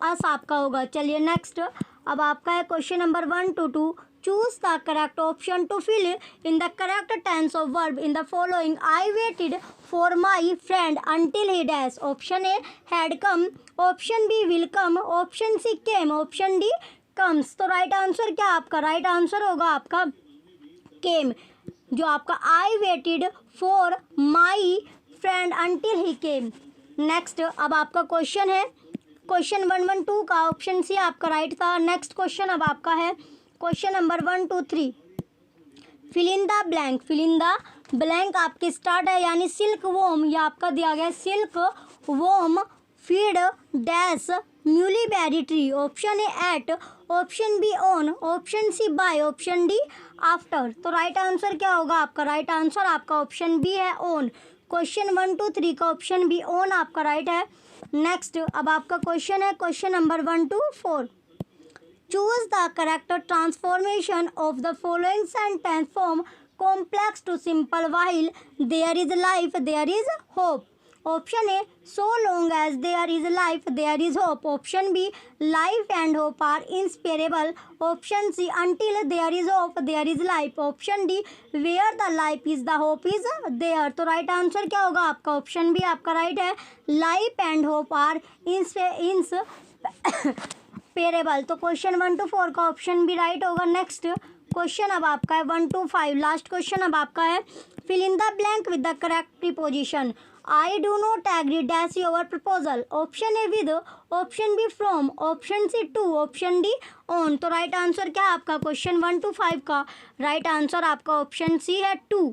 अस आपका होगा। चलिए नेक्स्ट अब आपका है question number 122, choose the correct option to fill in the correct tense of verb in the following, I waited for my friend until he dash. Option A had come, option B will come, option C came, option D comes. तो right answer क्या आपका, right answer होगा आपका came, जो आपका I waited for my friend until he came. Next अब आपका question है क्वेश्चन 112 का ऑप्शन सी आपका राइट था। नेक्स्ट क्वेश्चन अब आपका है question number 123, fill in the blank. Fill in the blank आपकी स्टार्ट है, यानी सिल्क वोम, ये आपका दिया गया silk worm feed dash mulberry tree. Option A at, option B on, option C by, option D after. तो right answer क्या होगा आपका, राइट आंसर आपका ऑप्शन बी है ऑन। क्वेश्चन 123 का ऑप्शन बी ऑन आपका राइट है। Next अब आपका क्वेश्चन है question number 124, choose the correct transformation of the following sentence from complex to simple while there is life there is hope. Option A so long as there is life there is hope, option B life and hope are inseparable, option C until there is hope there is life, option D where the life is the hope is there. तो right answer क्या होगा आपका, option B आपका right है, life and hope are inseparable. तो question 124 का option B right होगा। Next question अब आपका है 125, लास्ट क्वेश्चन अब आपका है, fill in the blank with the correct preposition, I do not agree dash your proposal। Option A with, option B from, option C to, option D on. तो right answer क्या आपका question 125 का right answer आपका option C है to.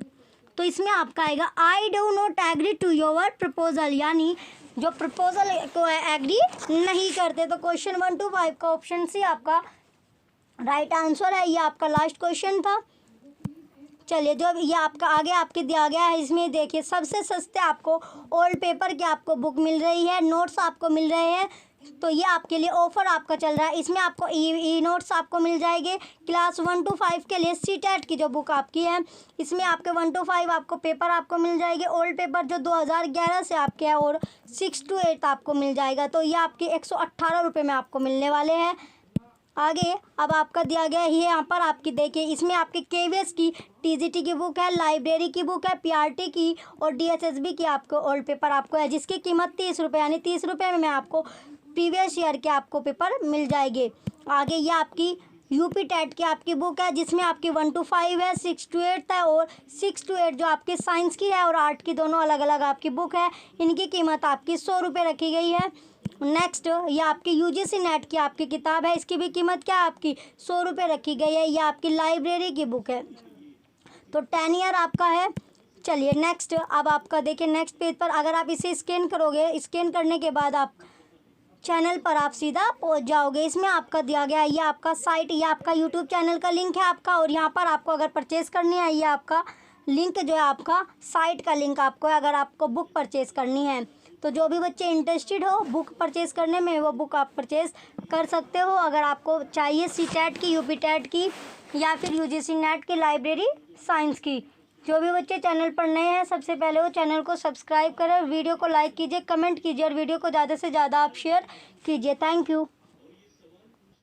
तो इसमें आपका आएगा I do not agree to your proposal, यानी जो प्रपोजल को एग्री नहीं करते। तो क्वेश्चन 125 का ऑप्शन सी आपका राइट आंसर है। ये आपका लास्ट क्वेश्चन था। चलिए, जो ये आपका आगे आपके दिया गया है, इसमें देखिए सबसे सस्ते आपको ओल्ड पेपर की आपको बुक मिल रही है, नोट्स आपको मिल रहे हैं। तो ये आपके लिए ऑफर आपका चल रहा है। इसमें आपको ई नोट्स आपको मिल जाएंगे। क्लास 1 to 5 के लिए CTET की जो बुक आपकी है, इसमें आपके 1 to 5 आपको पेपर आपको मिल जाएंगे, ओल्ड पेपर जो 2011 से आपके हैं, और 6 to 8 आपको मिल जाएगा। तो ये आपके 118 रुपये में आपको मिलने वाले हैं। आगे अब आपका दिया गया है यहाँ पर आपकी देखिए, इसमें आपके KVS की TGT की बुक है, लाइब्रेरी की बुक है, PRT की और DSSB की आपको ओल्ड पेपर आपको है, जिसकी कीमत 30 रुपये, यानी 30 रुपये में आपको प्रीवियस ईयर के आपको पेपर मिल जाएंगे। आगे ये आपकी UP टेट की आपकी बुक है, जिसमें आपकी 1 to 5 है, 6 to 8 है, और 6 to 8 जो आपकी साइंस की है और आर्ट की दोनों अलग अलग आपकी बुक है। इनकी कीमत आपकी 100 रुपये रखी गई है। नेक्स्ट ये आपकी UGC नेट की आपकी किताब है, इसकी भी कीमत क्या है आपकी 100 रुपये रखी गई है। ये आपकी लाइब्रेरी की बुक है, तो 10 ईयर आपका है। चलिए नेक्स्ट, अब आपका देखिए नेक्स्ट पेज पर अगर आप इसे स्कैन करोगे, स्कैन करने के बाद आप चैनल पर आप सीधा पहुंच जाओगे। इसमें आपका दिया गया है ये आपका साइट, ये आपका यूट्यूब चैनल का लिंक है आपका, और यहाँ पर आपको अगर परचेज़ करनी है, ये आपका लिंक जो है आपका साइट का लिंक आपको है, अगर आपको बुक परचेज़ करनी है। तो जो भी बच्चे इंटरेस्टेड हो बुक परचेज़ करने में, वो बुक आप परचेज़ कर सकते हो। अगर आपको चाहिए CTET की, UP टेट की, या फिर UGC नेट की, लाइब्रेरी साइंस की। जो भी बच्चे चैनल पर नए हैं, सबसे पहले वो चैनल को सब्सक्राइब करें, वीडियो को लाइक कीजिए, कमेंट कीजिए, और वीडियो को ज़्यादा से ज़्यादा आप शेयर कीजिए। Thank you.